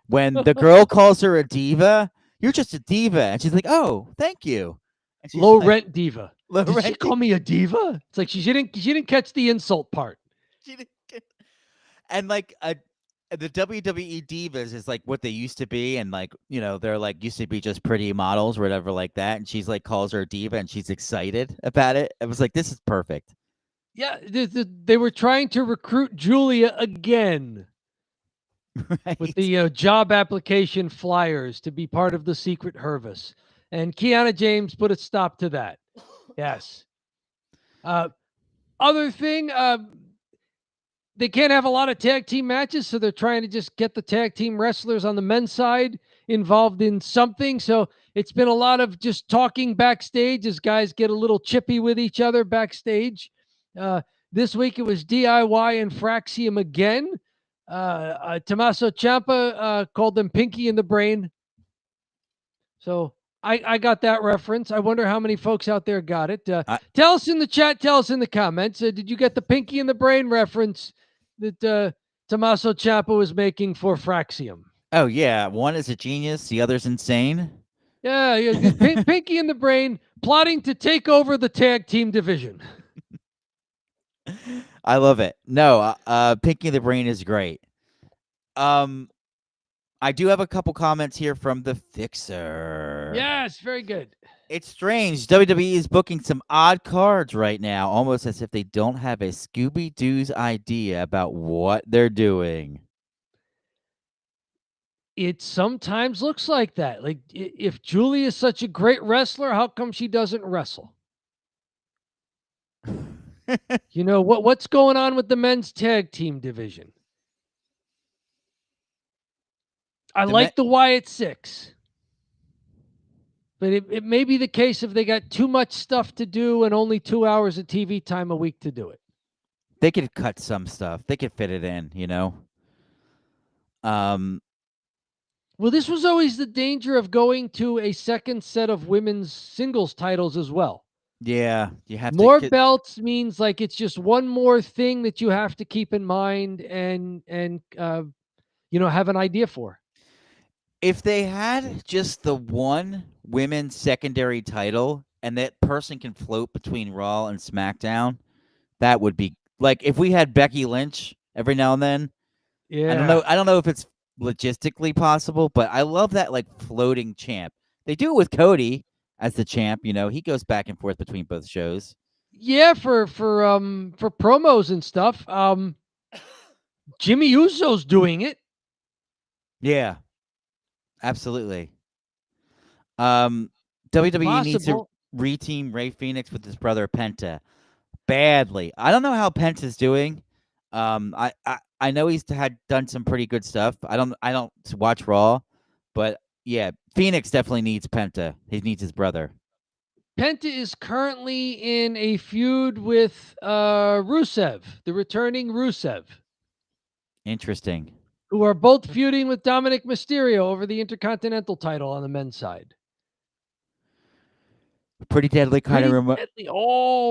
When the girl calls her a diva, you're just a diva. And she's like, oh, thank you. And she's Low like, rent diva. Did she call me a diva? It's like she didn't catch the insult part. And like the WWE divas is like what they used to be, and like, you know, they're like used to be just pretty models or whatever like that. And she's like calls her a diva and she's excited about it. It was like, this is perfect. Yeah, they were trying to recruit Julia again Right. with the job application flyers to be part of the secret Hervis. And Kiana James put a stop to that. Yes. Other thing, they can't have a lot of tag team matches, so they're trying to just get the tag team wrestlers on the men's side involved in something. So it's been a lot of just talking backstage as guys get a little chippy with each other backstage. This week it was DIY and Fraxium again. Tommaso Ciampa called them Pinky in the Brain. So I got that reference. I wonder how many folks out there got it. Tell us in the chat. Tell us in the comments. Did you get the Pinky in the Brain reference that Tommaso Ciampa was making for Fraxium? Oh yeah, one is a genius, the other's insane. Yeah, Pinky in the Brain plotting to take over the tag team division. I love it. No, Pinky in the Brain is great. I do have a couple comments here from the Fixer. Yes, very good. It's strange. WWE is booking some odd cards right now, almost as if they don't have a Scooby-Doo's idea about what they're doing. It sometimes looks like that. Like, if Julie is such a great wrestler, how come she doesn't wrestle? You know, what's going on with the men's tag team division? I like the Wyatt Six. But it may be the case if they got too much stuff to do and only 2 hours of TV time a week to do it. They could cut some stuff. They could fit it in, you know? Well, this was always the danger of going to a second set of women's singles titles as well. Yeah, you have more to belts means like it's just one more thing that you have to keep in mind and you know, have an idea for. If they had just the one women's secondary title and that person can float between Raw and SmackDown, that would be like if we had Becky Lynch every now and then. Yeah. I don't know if it's logistically possible, but I love that like floating champ. They do it with Cody as the champ, you know. He goes back and forth between both shows. Yeah, for promos and stuff. Jimmy Uso's doing it. Yeah. Absolutely. WWE needs to reteam Rey Fenix with his brother Penta badly. I don't know how Penta's doing. I know he's done some pretty good stuff. I don't watch Raw, but yeah, Phoenix definitely needs Penta. He needs his brother. Penta is currently in a feud with Rusev, the returning Rusev. Interesting. Who are both feuding with Dominic Mysterio over the Intercontinental title on the men's side. Pretty deadly kind of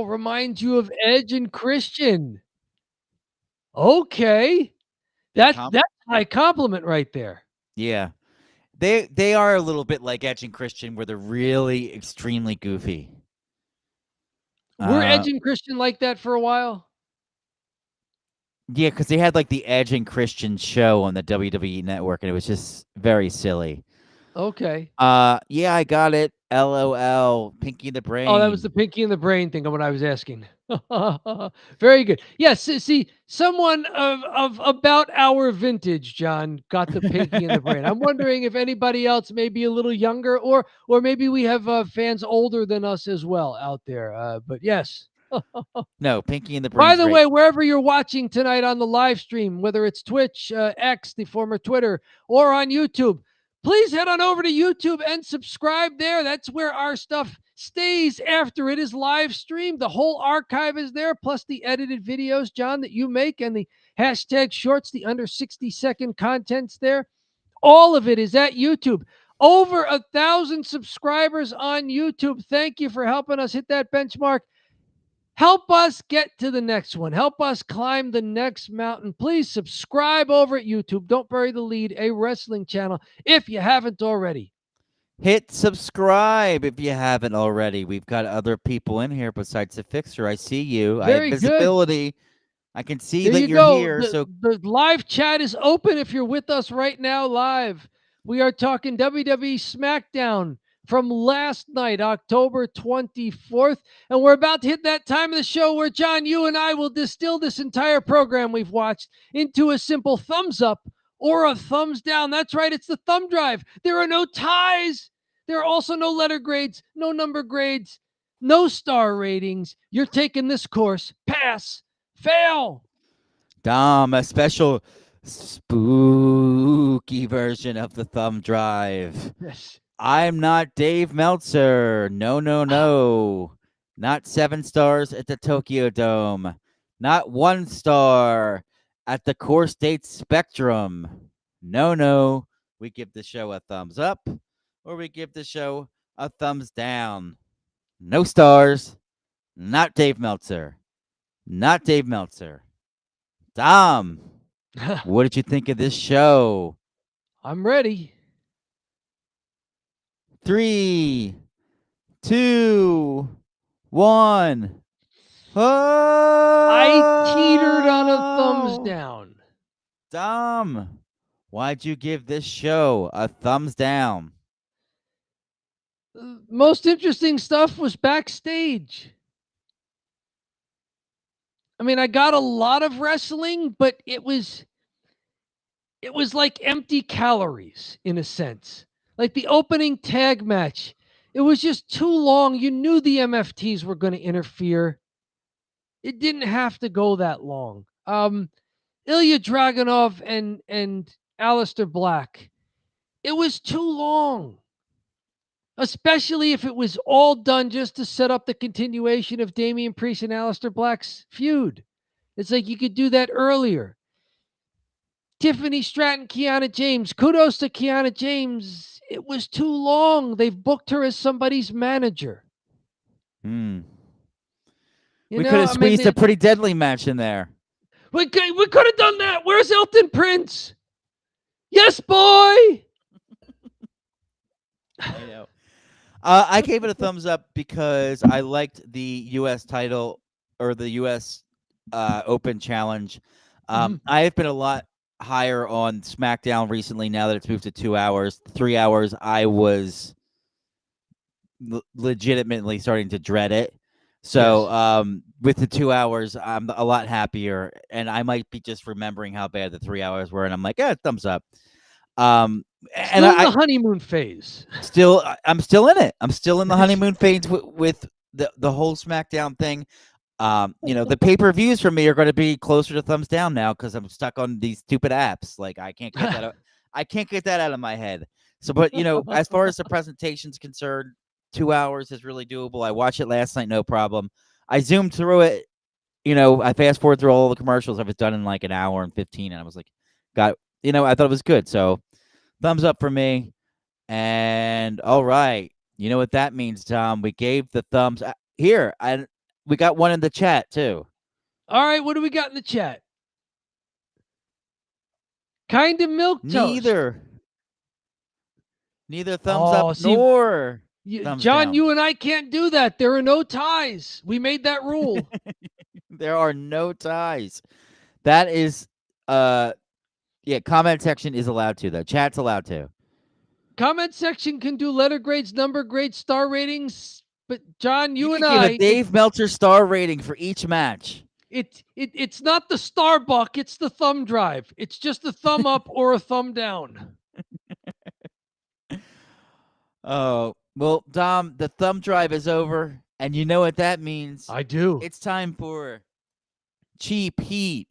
reminds you of Edge and Christian. Okay. That's high compliment right there. Yeah. They are a little bit like Edge and Christian where they're really extremely goofy. Were Edge and Christian like that for a while? Yeah, because they had like the Edge and Christian show on the WWE network and it was just very silly. Okay. Yeah, I got it. LOL. Pinky in the Brain. Oh, that was the Pinky in the Brain thing of what I was asking. Very good. Yes. See, someone of about our vintage, John, got the Pinky in the Brain. I'm wondering if anybody else may be a little younger, or maybe we have fans older than us as well out there. But yes. No, Pinky in the By Brain's the great. way, wherever you're watching tonight on the live stream, whether it's Twitch, X, the former Twitter, or on YouTube, please head on over to YouTube and subscribe there. That's where our stuff stays after it is live streamed. The whole archive is there, plus the edited videos, John, that you make, and the hashtag shorts, the under 60-second contents there. All of it is at YouTube. Over 1,000 subscribers on YouTube. Thank you for helping us hit that benchmark. Help us get to the next one. Help us climb the next mountain. Please subscribe over at YouTube. Don't Bury the Lead, a wrestling channel, if you haven't already. Hit subscribe if you haven't already. We've got other people in here besides the Fixer. I see you. I have Very good. visibility. I can see There that you you're go. here. So The live chat is open if you're with us right now live. We are talking WWE Smackdown from last night, October 24th. And we're about to hit that time of the show where, John, you and I will distill this entire program we've watched into a simple thumbs up or a thumbs down. That's right, it's the thumb drive. There are no ties. There are also no letter grades, no number grades, no star ratings. You're taking this course. Pass, fail. Dom, a special spooky version of the thumb drive. Yes. I'm not Dave Meltzer. No, no, no. Not 7 stars at the Tokyo Dome. Not 1 star at the Core State Spectrum. No, no. We give the show a thumbs up or we give the show a thumbs down. No stars. Not Dave Meltzer. Not Dave Meltzer. Dom, what did you think of this show? I'm ready. 3, 2, 1. I teetered on a thumbs Oh! down. Dom, why'd you give this show a thumbs down? Most interesting stuff was backstage. I mean, I got a lot of wrestling, but it was like empty calories in a sense. Like the opening tag match, it was just too long. You knew the MFTs were going to interfere. It didn't have to go that long. Ilya Dragunov and Aleister Black. It was too long. Especially if it was all done just to set up the continuation of Damian Priest and Aleister Black's feud. It's like you could do that earlier. Tiffany Stratton, Kiana James. Kudos to Kiana James. It was too long. They've booked her as somebody's manager. We You could know, have I mean, squeezed a pretty deadly match in there. we could have done that. Where's Elton Prince? Yes, boy. I know. I gave it a thumbs up because I liked the U.S. title or the U.S. Open Challenge. I have been a lot higher on SmackDown recently now that it's moved to 2 hours. 3 hours, I was legitimately starting to dread it. So Yes. with the 2 hours, I'm a lot happier, and I might be just remembering how bad the 3 hours were, and I'm like, yeah, thumbs up. And Still in the honeymoon phase. I'm still in it. I'm still in the honeymoon phase with the whole SmackDown thing. The pay-per-views for me are going to be closer to thumbs down now because I'm stuck on these stupid apps. Like I can't get that. I can't get that out of my head. So, but as far as the presentation's concerned, 2 hours is really doable. I watched it last night, no problem. I zoomed through it. I fast forward through all the commercials. I was done in like an hour and 15, and I was like, I thought it was good. So, thumbs up for me. And all right, you know what that means, Tom? We gave the thumbs here, and we got one in the chat too. All right, what do we got in the chat? Kind of milk toast. Neither thumbs up nor thumbs John, down. you and I can't do that. There are no ties. We made that rule. There are no ties. That is, comment section is allowed to, though. Chat's allowed to. Comment section can do letter grades, number grades, star ratings, But John, you You and could give I, a Dave Meltzer star rating for each match. it's not the Starbuck, it's the thumb drive. It's just a thumb up or a thumb down. Oh, well, Dom, the thumb drive is over, and you know what that means. I do. It's time for Cheap Heat.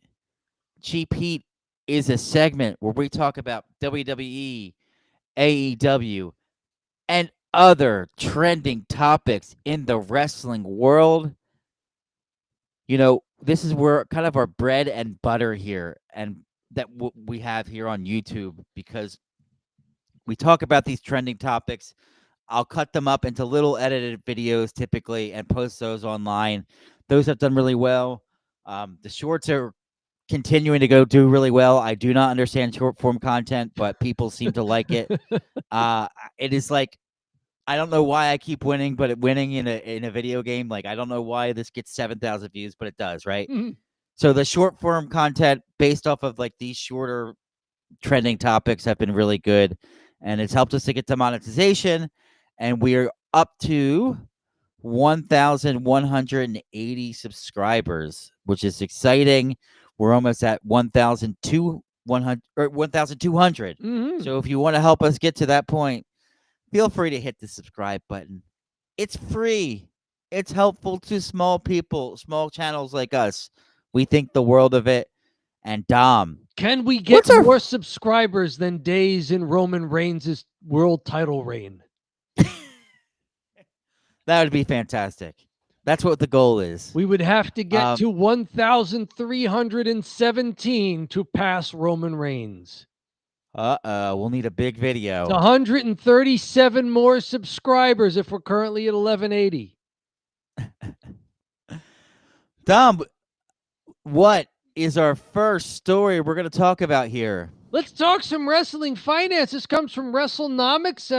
Cheap Heat is a segment where we talk about WWE, AEW, and other trending topics in the wrestling world. You know, this is where kind of our bread and butter here, and that we have here on YouTube, because we talk about these trending topics. I'll cut them up into little edited videos typically and post those online. Those have done really well. The shorts are continuing to do really well. I do not understand short form content, but people seem to like it. It is like, I don't know why I keep winning, but winning in a video game, like, I don't know why this gets 7,000 views, but it does, right? Mhm. So the short form content based off of like these shorter trending topics have been really good, and it's helped us to get to monetization, and we're up to 1,180 subscribers, which is exciting. We're almost at 1,200. Mhm. So if you want to help us get to that point, feel free to hit the subscribe button. It's free. It's helpful to small people, small channels like us. We think the world of it. And Dom, Can we get what's our more subscribers than days in Roman Reigns' world title reign? that would be fantastic. That's what the goal is. We would have to get to 1,317 to pass Roman Reigns. We'll need a big video. It's 137 more subscribers if we're currently at 1180. Dom, what is our first story we're going to talk about here? Let's talk some wrestling finance. This comes from WrestleNomics.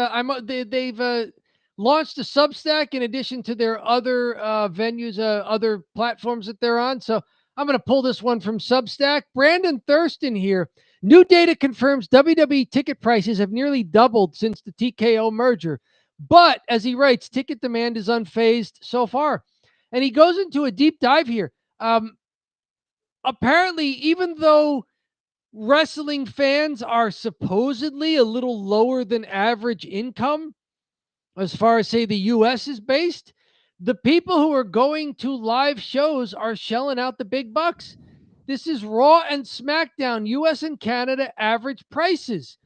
They've launched a Substack in addition to their other venues, other platforms that they're on. So I'm going to pull this one from Substack. Brandon Thurston here. New data confirms WWE ticket prices have nearly doubled since the TKO merger. But as he writes, ticket demand is unfazed so far. And he goes into a deep dive here. Apparently, even though wrestling fans are supposedly a little lower than average income, as far as, say, the U.S. is based, the people who are going to live shows are shelling out the big bucks. This is Raw and SmackDown, U.S. and Canada average prices.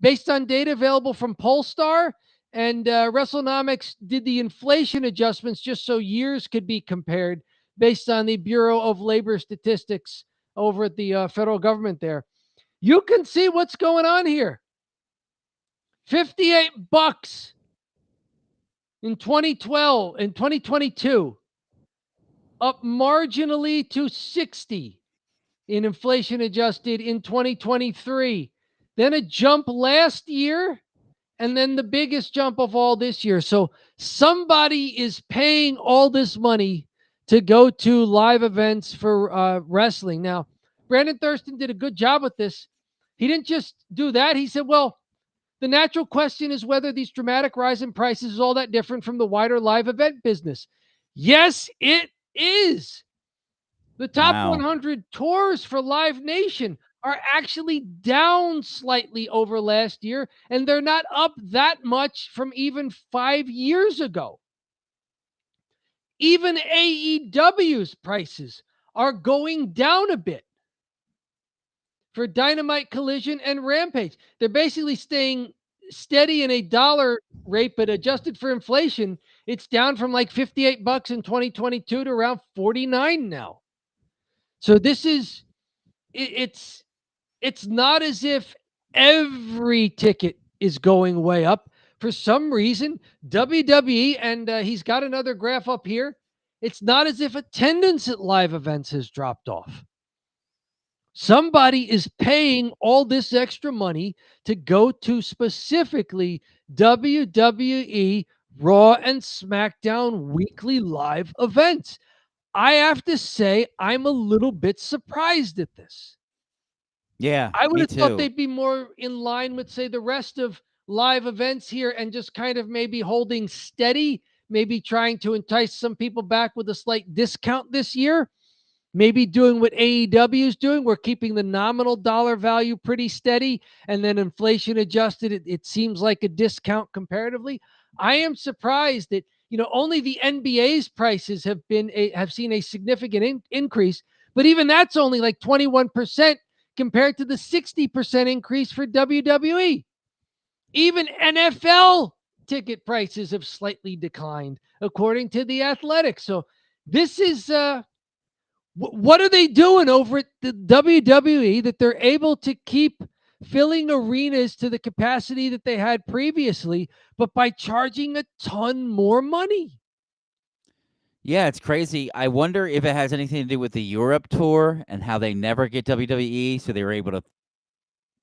Based on data available from Polestar, and WrestleNomics did the inflation adjustments just so years could be compared based on the Bureau of Labor Statistics over at the federal government there. You can see what's going on here. $58 in 2012 and 2022, up marginally to 60 in inflation adjusted in 2023. Then a jump last year, and then the biggest jump of all this year. So somebody is paying all this money to go to live events for wrestling. Now, Brandon Thurston did a good job with this. He didn't just do that. He said, well, the natural question is whether these dramatic rise in prices is all that different from the wider live event business. Yes, it is. The top 100 tours for Live Nation are actually down slightly over last year, and they're not up that much from even 5 years ago. Even AEW's prices are going down a bit for Dynamite, Collision, and Rampage. They're basically staying steady in a dollar rate, but adjusted for inflation, it's down from like $58 in 2022 to around 49 now. So this is, it's not as if every ticket is going way up. For some reason, WWE, and he's got another graph up here, it's not as if attendance at live events has dropped off. Somebody is paying all this extra money to go to specifically WWE Raw and SmackDown weekly live events. I have to say, I'm a little bit surprised at this. Yeah, I would me have thought too. they'd be more in line with, say, the rest of live events here and just kind of maybe holding steady maybe trying to entice some people back with a slight discount this year. Maybe doing what AEW is doing. We're keeping the nominal dollar value pretty steady, and then inflation adjusted, it seems like a discount comparatively. I am surprised that only the NBA's prices have seen a significant increase, but even that's only like 21% compared to the 60% increase for WWE. Even NFL ticket prices have slightly declined, according to The Athletic. So this is what are they doing over at the WWE that they're able to keep filling arenas to the capacity that they had previously, but by charging a ton more money? Yeah, it's crazy. I wonder if it has anything to do with the Europe tour and how they never get WWE, so they were able to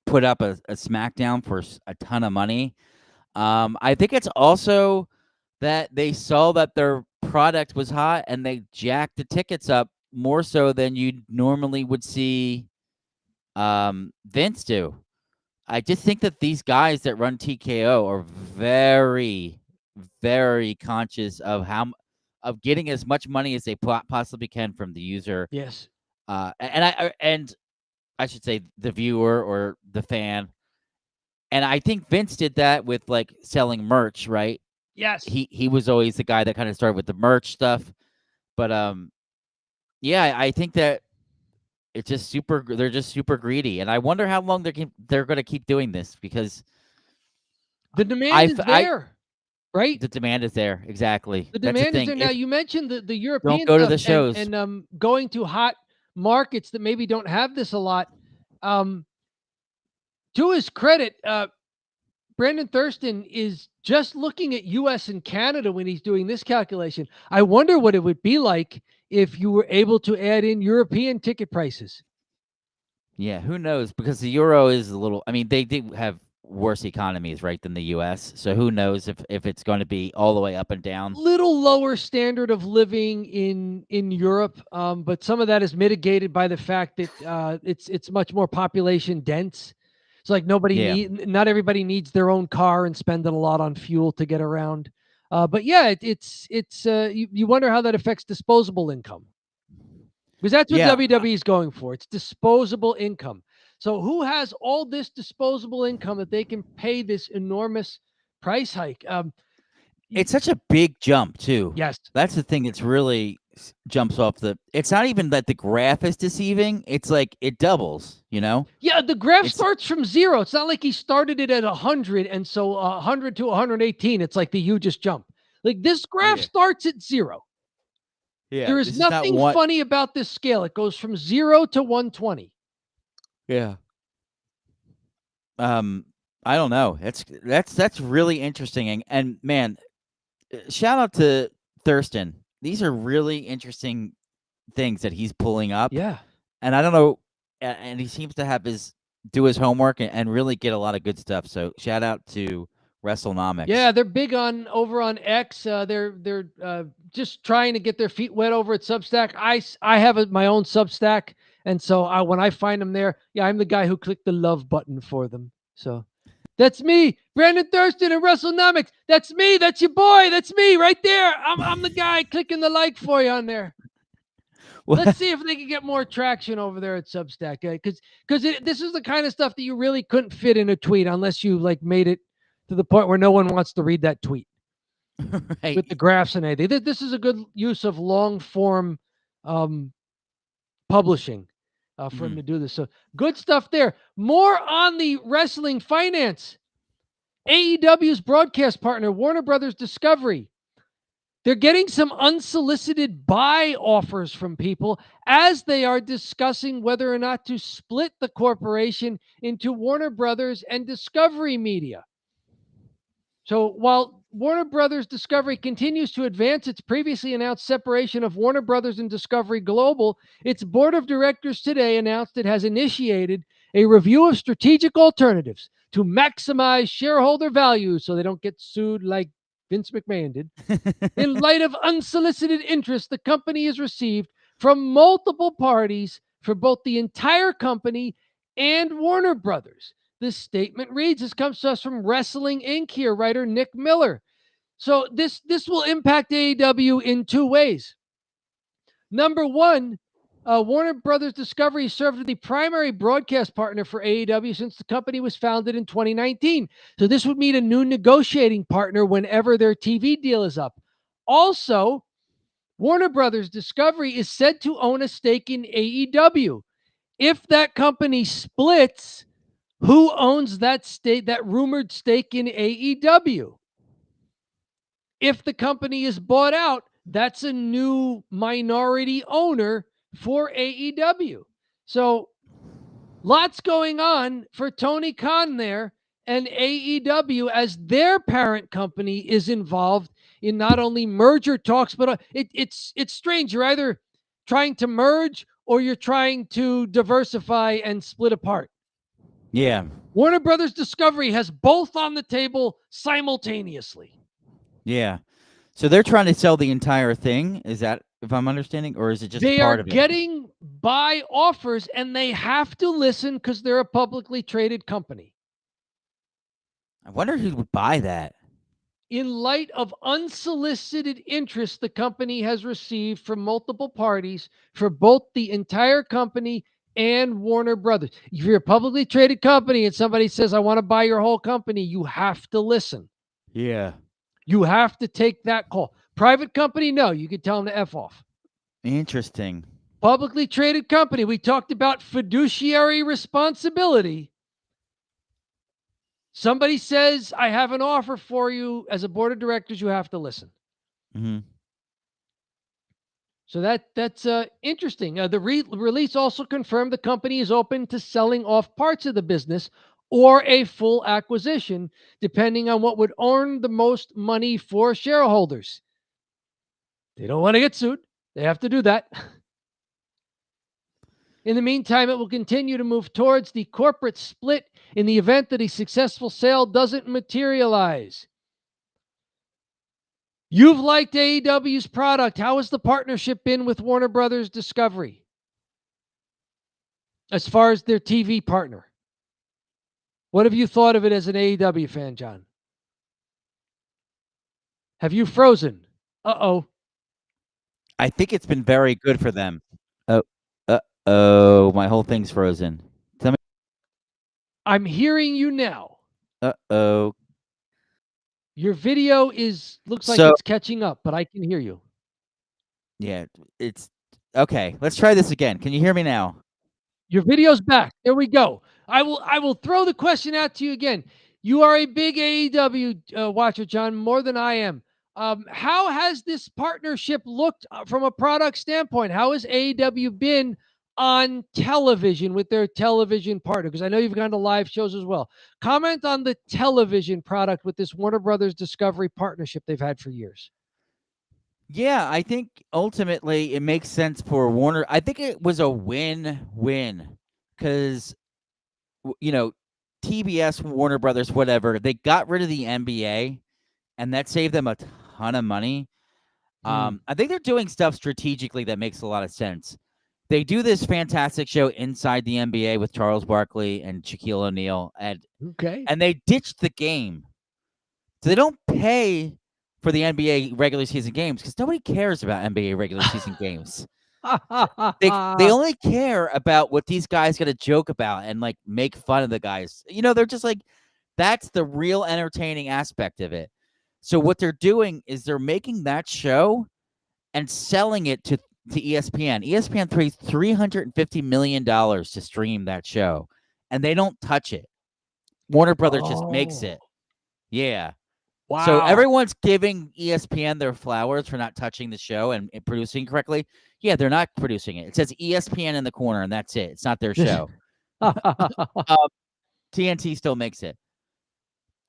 put up a Smackdown for a ton of money. I think it's also that they saw that their product was hot and they jacked the tickets up more so than you normally would see Vince do. I just think that these guys that run TKO are very, very conscious of of getting as much money as they possibly can from the user. Yes. And I should say the viewer or the fan. And I think Vince did that with like selling merch, right? Yes. He was always the guy that kind of started with the merch stuff. But yeah, I think that it's just they're just super greedy. And I wonder how long they're going to keep doing this, because the demand is there, right? The demand is there. Exactly. The That's the demand is thing. there. Now, you mentioned the European Don't go to stuff the shows. and going to hot markets that maybe don't have this a lot. To his credit, Brandon Thurston is just looking at US and Canada when he's doing this calculation. I wonder what it would be like if you were able to add in European ticket prices. Yeah, who knows? Because the euro is a little, I mean, they do have worse economies, right, than the US. So who knows if it's going to be all the way up and down. Little lower standard of living in Europe, but some of that is mitigated by the fact that it's much more population dense. It's like not everybody needs their own car and spending a lot on fuel to get around. But yeah, you wonder how that affects disposable income, because that's what WWE is going for. It's disposable income. So who has all this disposable income that they can pay this enormous price hike? It's such a big jump too. Yes, that's the thing that's really jumps off the. It's not even that the graph is deceiving. It's like it doubles. Yeah, the graph starts from 0. It's not like he started it at 100, and so 100 to 118. It's like the hugest jump. Like this graph starts at 0. Yeah, there is nothing funny about this scale. It goes from 0 to 120. Yeah. I don't know. That's really interesting, and man, shout out to Thurston. These are really interesting things that he's pulling up. Yeah. And I don't know, and he seems to do his homework and really get a lot of good stuff. So shout out to WrestleNomics. Yeah, they're big over on X. They're just trying to get their feet wet over at Substack. I have my own Substack, and so when I find them there, I'm the guy who clicked the love button for them. So that's me, Brandon Thurston and WrestleNomics. That's me. That's your boy. That's me right there. I'm the guy clicking the like for you on there. Let's see if they can get more traction over there at Substack, because this is the kind of stuff that you really couldn't fit in a tweet unless you made it to the point where no one wants to read that tweet. Right. With the graphs and everything. This is a good use of long form publishing for him to do this. So good stuff there. More on the wrestling finance. AEW's broadcast partner, Warner Brothers Discovery. They're getting some unsolicited buy offers from people as they are discussing whether or not to split the corporation into Warner Brothers and Discovery Media. So while Warner Brothers Discovery continues to advance its previously announced separation of Warner Brothers and Discovery Global, its board of directors today announced it has initiated a review of strategic alternatives to maximize shareholder value so they don't get sued like Vince McMahon did. In light of unsolicited interest the company has received from multiple parties for both the entire company and Warner Brothers. This statement reads, this comes to us from Wrestling Inc. here, writer Nick Miller. So this will impact AEW in two ways. Number one, Warner Brothers Discovery served as the primary broadcast partner for AEW since the company was founded in 2019. So this would mean a new negotiating partner whenever their TV deal is up. Also, Warner Brothers Discovery is said to own a stake in AEW. If that company splits, who owns that stake, that rumored stake in AEW? If the company is bought out, that's a new minority owner for AEW. So lots going on for Tony Khan there, and AEW as their parent company is involved in not only merger talks, but it's strange. You're either trying to merge or you're trying to diversify and split apart. Yeah. Warner Brothers Discovery has both on the table simultaneously. Yeah. So they're trying to sell the entire thing. Is that, if I'm understanding, or is it just They part are of it? getting buy offers and they have to listen because they're a publicly traded company. I wonder who would buy that. In light of unsolicited interest the company has received from multiple parties for both the entire company and Warner Brothers. If you're a publicly traded company and somebody says, I want to buy your whole company, you have to listen. Yeah. You have to take that call. Private company, no, you can tell them to F off. Interesting. Publicly traded company, we talked about fiduciary responsibility. Somebody says, I have an offer for you as a board of directors, you have to listen. Mm-hmm. So that's interesting. The release also confirmed the company is open to selling off parts of the business or a full acquisition, depending on what would earn the most money for shareholders. They don't want to get sued. They have to do that. In the meantime, it will continue to move towards the corporate split in the event that a successful sale doesn't materialize. You've liked AEW's product. How has the partnership been with Warner Brothers Discovery as far as their TV partner? What have you thought of it as an AEW fan, John? Have you frozen? Uh-oh. I think it's been very good for them. Oh, my whole thing's frozen. Tell me. I'm hearing you now. Uh-oh. Your video looks like So- it's catching up, but I can hear you. Yeah, it's okay. Let's try this again. Can you hear me now? Your video's back. There we go. I will throw the question out to you again. You are a big AEW watcher, John, more than I am. How has this partnership looked from a product standpoint? How has AEW been on television with their television partner? Because I know you've gone to live shows as well. Comment on the television product with this Warner Brothers Discovery partnership they've had for years. Yeah, I think ultimately it makes sense for Warner. I think it was a win-win because, TBS, Warner Brothers, whatever, they got rid of the NBA, and that saved them a ton of money. I think they're doing stuff strategically that makes a lot of sense. They do this fantastic show Inside the NBA with Charles Barkley and Shaquille O'Neal, and they ditched the game. So they don't pay for the NBA regular season games because nobody cares about NBA regular season games. They only care about what these guys got to joke about and like make fun of the guys. They're just like, that's the real entertaining aspect of it. So what they're doing is they're making that show and selling it to ESPN. ESPN pays $350 million to stream that show, and they don't touch it. Warner Brothers just makes it. Yeah. Wow. So everyone's giving ESPN their flowers for not touching the show and producing correctly. Yeah, they're not producing it. It says ESPN in the corner, and that's it. It's not their show. TNT still makes it.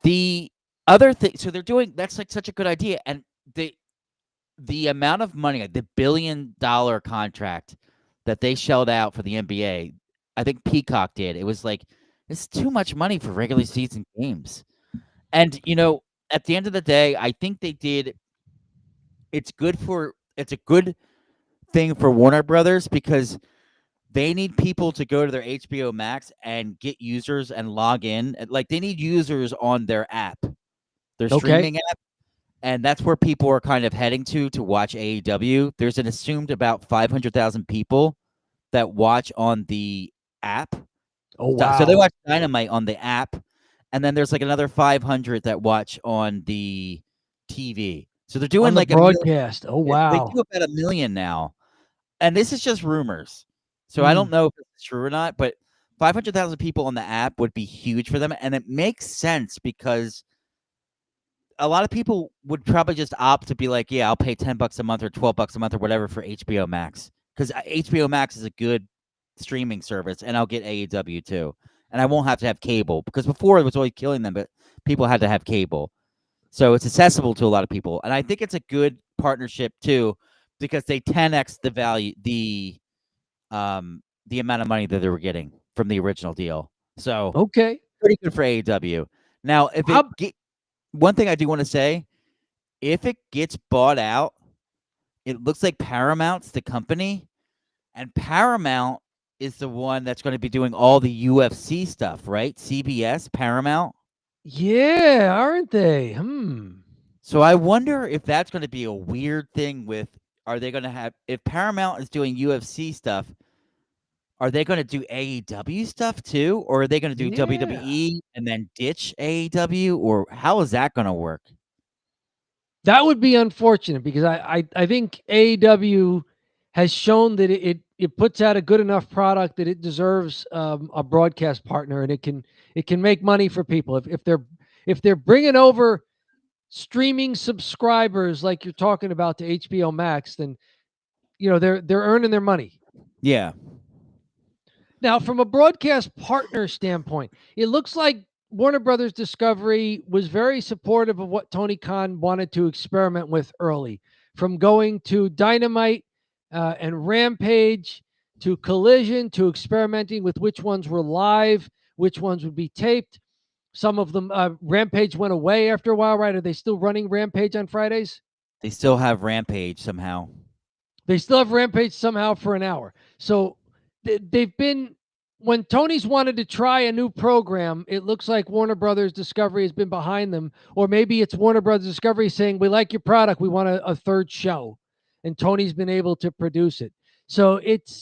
The other thing, so they're doing, that's like such a good idea. And the amount of money, like the $1 billion contract that they shelled out for the NBA, I think Peacock did. It was like, it's too much money for regular season games. And, at the end of the day, I think they did. It's a good thing for Warner Brothers because they need people to go to their HBO Max and get users and log in. Like they need users on their app, their streaming app. and that's where people are kind of heading to watch AEW. There's an assumed about 500,000 people that watch on the app. Oh, So they wow. watch Dynamite on the app, and then there's like another 500 that watch on the TV. So they're doing On the like a million. broadcast. Oh, They wow. do about 1 million now, and this is just rumors. So I Mm. don't know if it's true or not, but 500,000 people on the app would be huge for them, and it makes sense because a lot of people would probably just opt to be like, yeah, I'll pay $10 a month or $12 a month or whatever for HBO Max, because HBO Max is a good streaming service, and I'll get AEW too, and I won't have to have cable, because before it was always killing them, but people had to have cable, so it's accessible to a lot of people, and I think it's a good partnership too, because they 10x the amount of money that they were getting from the original deal. So Okay. pretty good for AEW. Now, if it one thing I do want to say, if it gets bought out, it looks like Paramount's the company, and Paramount is the one that's going to be doing all the UFC stuff, right? CBS, Paramount. Yeah, aren't they? So I wonder if that's going to be a weird thing with, are they going to have, if Paramount is doing UFC stuff, are they going to do AEW stuff too? Or are they going to do Yeah. WWE and then ditch AEW? Or how is that going to work? That would be unfortunate because I think AEW has shown that it puts out a good enough product that it deserves a broadcast partner, and it can make money for people if they're bringing over streaming subscribers like you're talking about to HBO Max, then they're earning their money. Yeah. Now, from a broadcast partner standpoint, it looks like Warner Brothers Discovery was very supportive of what Tony Khan wanted to experiment with early, from going to Dynamite and Rampage to Collision to experimenting with which ones were live, which ones would be taped. Some of them, Rampage went away after a while, right? Are they still running Rampage on Fridays? They still have Rampage somehow. They still have Rampage somehow for an hour. So they've been, when Tony's wanted to try a new program, it looks like Warner Brothers Discovery has been behind them. Or maybe it's Warner Brothers Discovery saying, we like your product, we want a third show. And Tony's been able to produce it. So it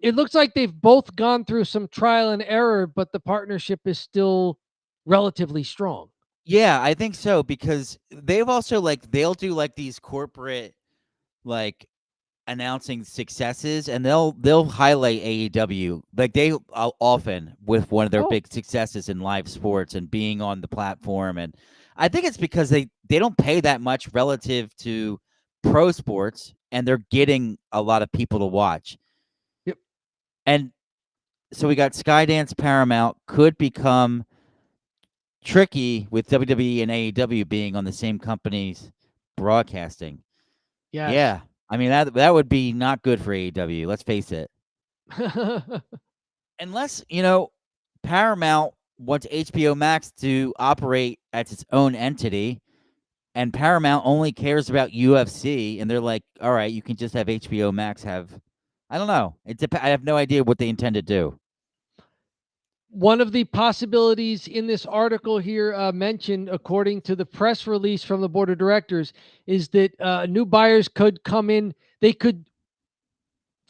looks like they've both gone through some trial and error, but the partnership is still relatively strong. Yeah, I think so, because they've also they'll do these corporate announcing successes, and they'll highlight AEW. They often with one of their big successes in live sports and being on the platform, and I think it's because they don't pay that much relative to pro sports, and they're getting a lot of people to watch. Yep. And so we got Skydance Paramount could become tricky with WWE and AEW being on the same company's broadcasting. Yes. Yeah. I mean, that would be not good for AEW. Let's face it. Unless, Paramount wants HBO Max to operate as its own entity, and Paramount only cares about UFC, and they're like, all right, you can just have HBO Max have, I don't know. I have no idea what they intend to do. One of the possibilities in this article here mentioned, according to the press release from the board of directors, is that new buyers could come in. They could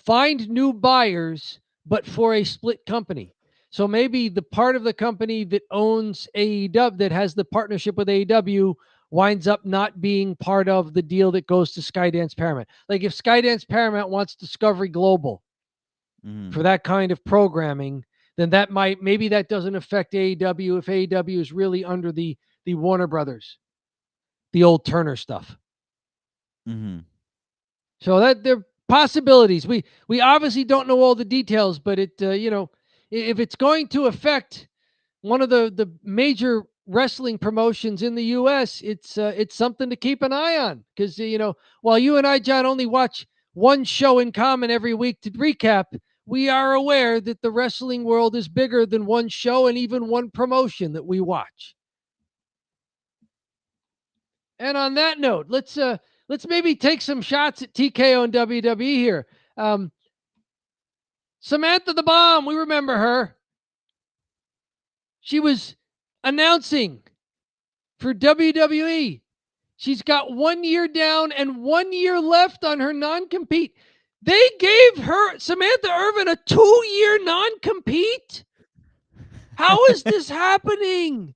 find new buyers, but for a split company. So maybe the part of the company that owns AEW, that has the partnership with AEW, winds up not being part of the deal that goes to Skydance Paramount. Like if Skydance Paramount wants Discovery Global for that kind of programming, then maybe that doesn't affect AEW if AEW is really under the Warner Brothers, the old Turner stuff. So that they're possibilities. We obviously don't know all the details, but it if it's going to affect one of the major wrestling promotions in the U.S., it's something to keep an eye on, because while you and I, John, only watch one show in common every week to recap, we are aware that the wrestling world is bigger than one show and even one promotion that we watch. And on that note, let's maybe take some shots at TKO and WWE here. Samantha the Bomb, we remember her. She was announcing for WWE She's got 1 year down and 1 year left on her non-compete. They gave her, Samantha Irvin, a 2-year non-compete? How is this happening?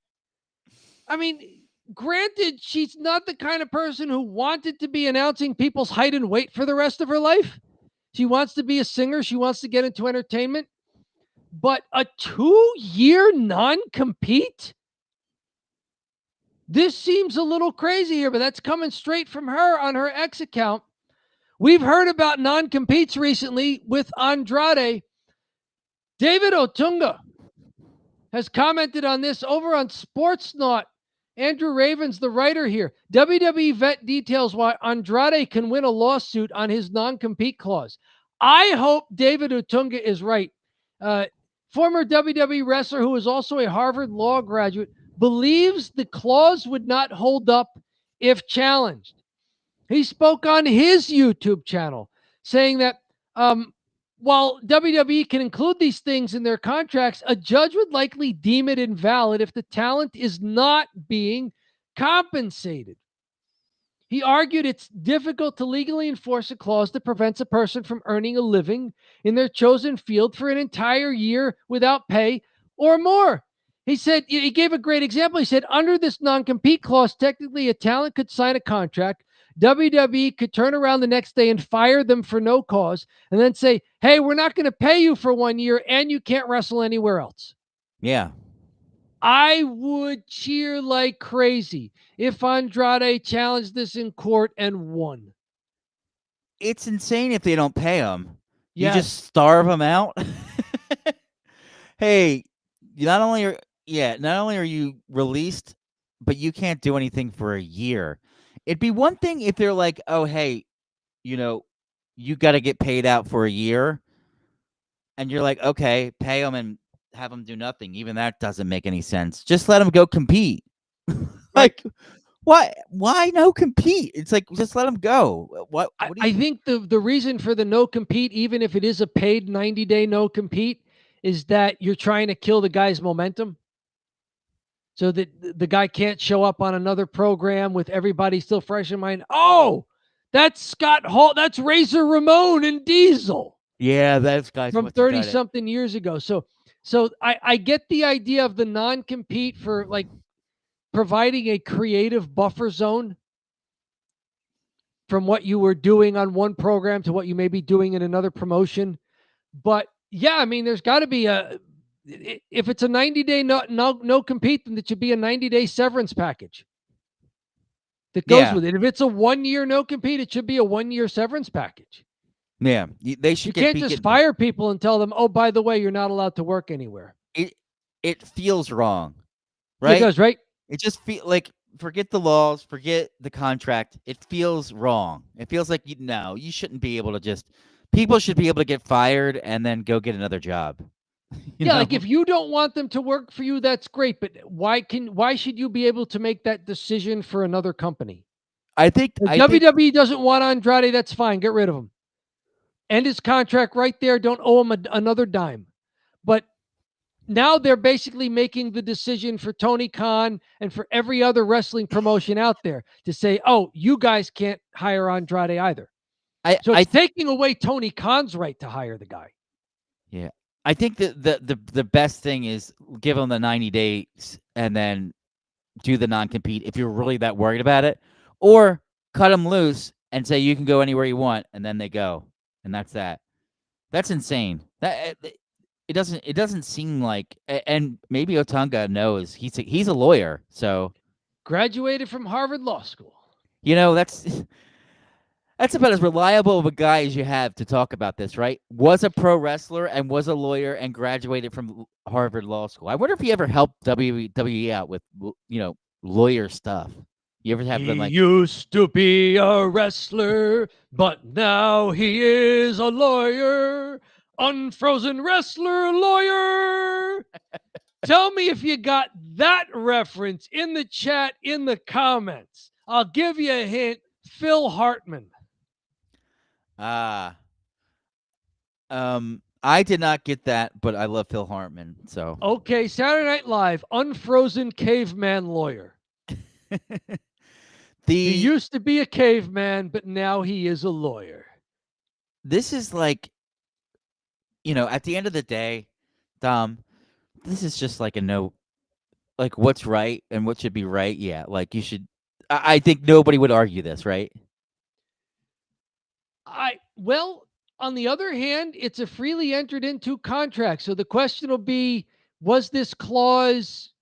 I mean, granted, she's not the kind of person who wanted to be announcing people's height and weight for the rest of her life. She wants to be a singer. She wants to get into entertainment. But a 2-year non-compete? This seems a little crazy here, but that's coming straight from her on her X account. We've heard about non-competes recently with Andrade. David Otunga has commented on this over on Sportsnaut. Andrew Ravens, the writer here. WWE vet details why Andrade can win a lawsuit on his non-compete clause. I hope David Otunga is right. Former WWE wrestler who is also a Harvard Law graduate believes the clause would not hold up if challenged. He spoke on his YouTube channel saying that while WWE can include these things in their contracts, a judge would likely deem it invalid if the talent is not being compensated. He argued it's difficult to legally enforce a clause that prevents a person from earning a living in their chosen field for an entire year without pay or more. He said, he gave a great example. He said, under this non-compete clause, technically a talent could sign a contract. WWE could turn around the next day and fire them for no cause and then say, hey, we're not going to pay you for 1 year and you can't wrestle anywhere else. Yeah. I would cheer like crazy if Andrade challenged this in court and won. It's insane if they don't pay him. Yes. You just starve him out. Hey, not only are you released, but you can't do anything for a year. It'd be one thing if they're like, oh, hey, you got to get paid out for a year. And you're like, okay, pay them and have them do nothing. Even that doesn't make any sense. Just let them go compete. Like, why no compete? It's like, just let them go. What I think the reason for the no compete, even if it is a paid 90-day no compete, is that you're trying to kill the guy's momentum. So that the guy can't show up on another program with everybody still fresh in mind. Oh, that's Scott Hall. That's Razor Ramon and Diesel. Yeah, that's guys from 30-something years ago. So I get the idea of the non-compete for like providing a creative buffer zone from what you were doing on one program to what you may be doing in another promotion. But yeah, I mean, there's got to be if it's a 90-day no compete, then it should be a 90-day severance package that goes with it. If it's a 1-year no compete, it should be a 1-year severance package. Yeah, they should. You can't just fire people and tell them, oh, by the way, you're not allowed to work anywhere. It feels wrong, right? It does, right? It just feels like, forget the laws, forget the contract. It feels wrong. It feels like you shouldn't be able to people should be able to get fired and then go get another job. Like if you don't want them to work for you, that's great. But why should you be able to make that decision for another company? I think WWE doesn't want Andrade. That's fine. Get rid of him. End his contract right there. Don't owe him another dime. But now they're basically making the decision for Tony Khan and for every other wrestling promotion out there to say, oh, you guys can't hire Andrade either. So it's taking away Tony Khan's right to hire the guy. Yeah. I think that the best thing is give them the 90 days and then do the non-compete if you're really that worried about it, or cut them loose and say you can go anywhere you want, and then they go, and that's that. That's insane. That it doesn't seem like, and maybe Otunga knows he's a lawyer, so graduated from Harvard Law School. That's about as reliable of a guy as you have to talk about this, right? Was a pro wrestler and was a lawyer and graduated from Harvard Law School. I wonder if he ever helped WWE out with, lawyer stuff. You ever have been like, he used to be a wrestler, but now he is a lawyer. Unfrozen wrestler lawyer. Tell me if you got that reference in the chat, in the comments. I'll give you a hint. Phil Hartman. I did not get that, but I love Phil Hartman. So okay, Saturday Night Live, unfrozen caveman lawyer. He used to be a caveman, but now he is a lawyer. This is like, at the end of the day, Dom, this is just like a no, like what's right and what should be right. Yeah, like you should. I think nobody would argue this, right? Well, on the other hand, it's a freely entered into contract. So the question will be, was this clause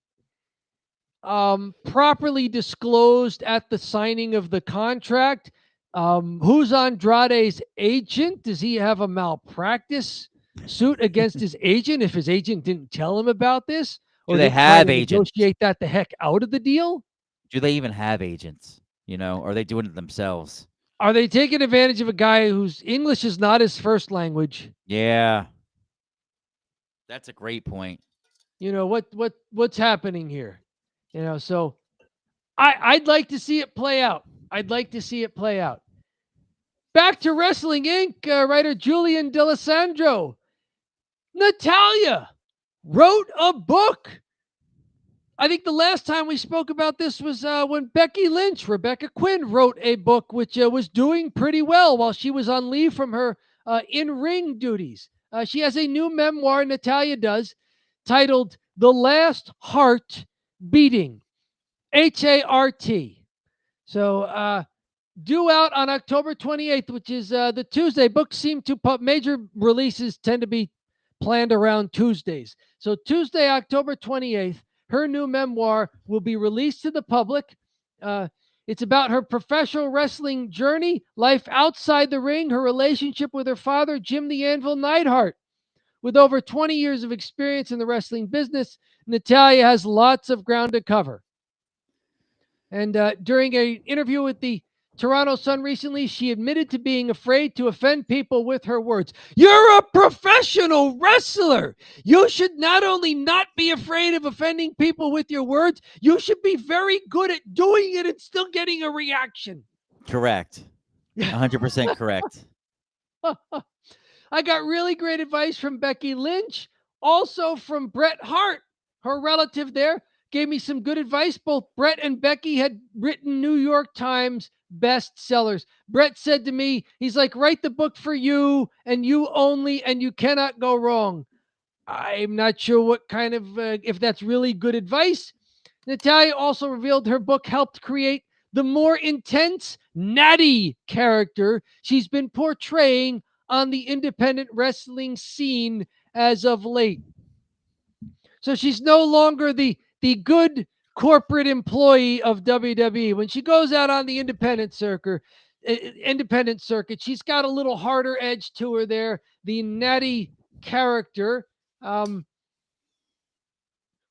properly disclosed at the signing of the contract? Who's Andrade's agent? Does he have a malpractice suit against his agent if his agent didn't tell him about this? Do Or they didn't try have to agents? negotiate that the heck out of the deal? Do they even have agents? Or are they doing it themselves? Are they taking advantage of a guy whose English is not his first language? Yeah, that's a great point. What's happening here? So I'd like to see it play out. I'd like to see it play out. Back to Wrestling Inc. Writer Julian D'Alessandro. Natalya wrote a book. I think the last time we spoke about this was when Becky Lynch, Rebecca Quinn, wrote a book which was doing pretty well while she was on leave from her in-ring duties. She has a new memoir, Natalya does, titled The Last Heart Beating, H-A-R-T. So due out on October 28th, which is the Tuesday. Books seem to major releases tend to be planned around Tuesdays. So Tuesday, October 28th, her new memoir will be released to the public. It's about her professional wrestling journey, life outside the ring, her relationship with her father, Jim the Anvil Neidhart. With over 20 years of experience in the wrestling business, Natalya has lots of ground to cover. And during an interview with the Toronto Sun recently, she admitted to being afraid to offend people with her words. You're a professional wrestler. You should not only not be afraid of offending people with your words, you should be very good at doing it and still getting a reaction. Correct. 100% correct. I got really great advice from Becky Lynch, also from Bret Hart, her relative there. Gave me some good advice. Both Bret and Becky had written New York Times bestsellers. Bret said to me, he's like, write the book for you and you only, and you cannot go wrong. I'm not sure what kind of, if that's really good advice. Natalya also revealed her book helped create the more intense Natty character she's been portraying on the independent wrestling scene as of late. So she's no longer the good corporate employee of WWE. When she goes out on the independent circuit, she's got a little harder edge to her there. The Natty character.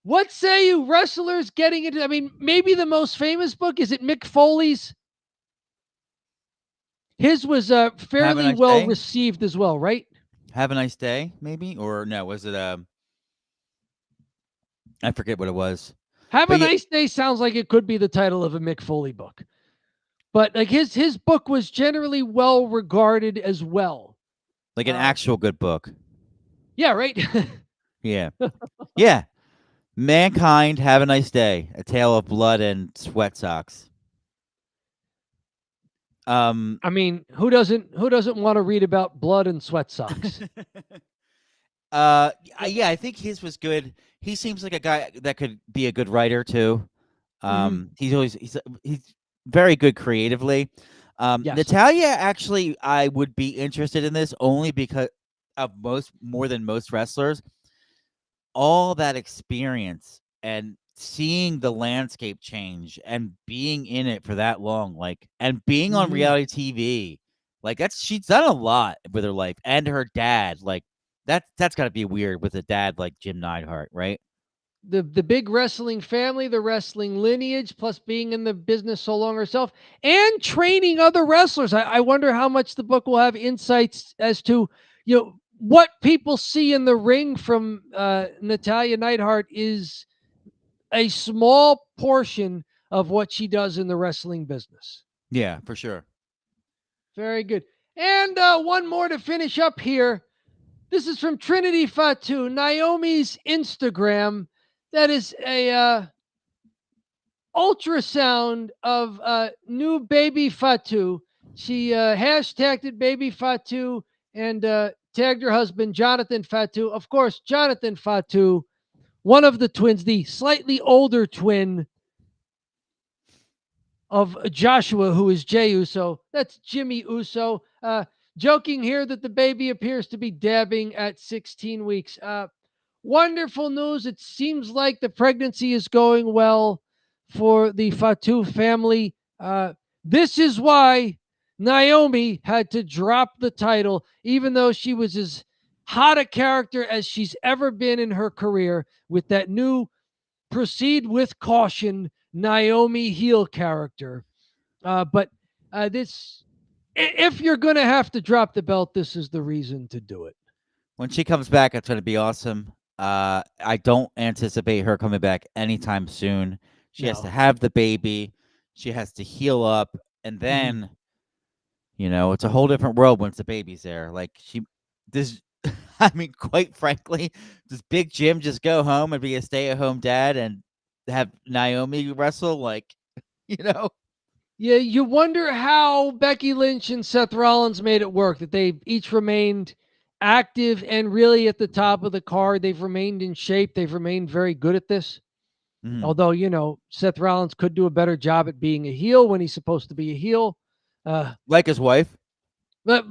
What say you wrestlers getting into? I mean, maybe the most famous book, is it Mick Foley's? His was fairly well received as well, right? Have a Nice Day, maybe? Or no, was it I forget what it was. Have a Nice Day sounds like it could be the title of a Mick Foley book. But like his book was generally well regarded as well. Like an actual good book. Yeah, right? Yeah. Yeah. Mankind, Have a Nice Day. A Tale of Blood and Sweat Socks. I mean, who doesn't want to read about blood and sweat socks? Yeah, I think his was good. He seems like a guy that could be a good writer too. He's very good creatively. Yes. Natalya, actually, I would be interested in this only because of more than most wrestlers. All that experience and seeing the landscape change and being in it for that long, and being on reality TV, she's done a lot with her life, and her dad, that's got to be weird with a dad like Jim Neidhart, right? The big wrestling family, the wrestling lineage, plus being in the business so long herself, and training other wrestlers. I wonder how much the book will have insights as to what people see in the ring from Natalya Neidhart is a small portion of what she does in the wrestling business. Yeah, for sure. Very good. And one more to finish up here. This is from Trinity Fatu, Naomi's Instagram. That is a ultrasound of new baby Fatu. She hashtagged baby Fatu and tagged her husband, Jonathan Fatu. Of course, Jonathan Fatu, one of the twins, the slightly older twin of Joshua, who is Jey Uso. That's Jimmy Uso. Joking here that the baby appears to be dabbing at 16 weeks. Wonderful news. It seems like the pregnancy is going well for the Fatu family. This is why Naomi had to drop the title, even though she was as hot a character as she's ever been in her career with that new proceed with caution Naomi heel character. But this, if you're going to have to drop the belt, this is the reason to do it. When she comes back, it's going to be awesome. I don't anticipate her coming back anytime soon. She has to have the baby. She has to heal up. And then, it's a whole different world once the baby's there. I mean, quite frankly, does Big Jim just go home and be a stay-at-home dad and have Naomi wrestle? Yeah, you wonder how Becky Lynch and Seth Rollins made it work, that they each remained active and really at the top of the card. They've remained in shape. They've remained very good at this. Although, Seth Rollins could do a better job at being a heel when he's supposed to be a heel. Like his wife. But,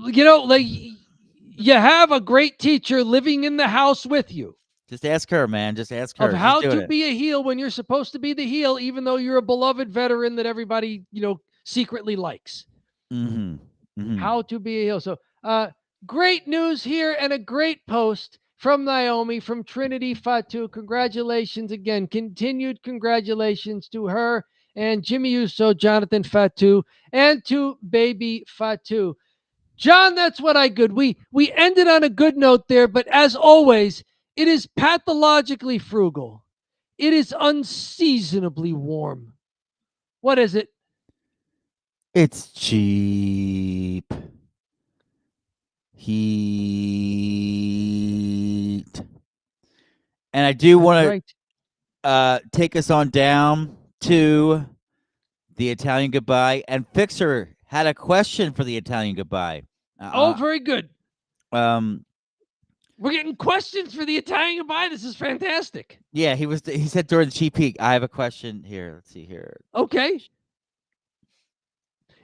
you have a great teacher living in the house with you. Just ask her, man. Just ask her. Of how to be a heel when you're supposed to be the heel, even though you're a beloved veteran that everybody, secretly likes. How to be a heel. So, great news here and a great post from Naomi, from Trinity Fatu. Congratulations again. Continued congratulations to her and Jimmy Uso, Jonathan Fatu, and to baby Fatu. John, that's what I good. We ended on a good note there, but as always, it is pathologically frugal. It is unseasonably warm. What is it? It's cheap heat. And I do want to take us on down to the Italian Goodbye. And Fixer had a question for the Italian Goodbye. Very good. We're getting questions for the Italian Goodbye. This is fantastic. Yeah, he said during the Cheap Heat, I have a question here. Let's see here. Okay.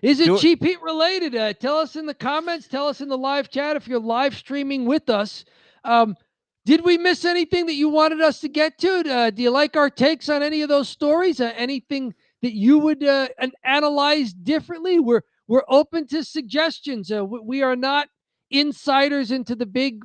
Is it Cheap Heat related? Tell us in the comments. Tell us in the live chat if you're live streaming with us. Did we miss anything that you wanted us to get to? Do you like our takes on any of those stories? Anything that you would analyze differently? We're open to suggestions. We are not insiders into the big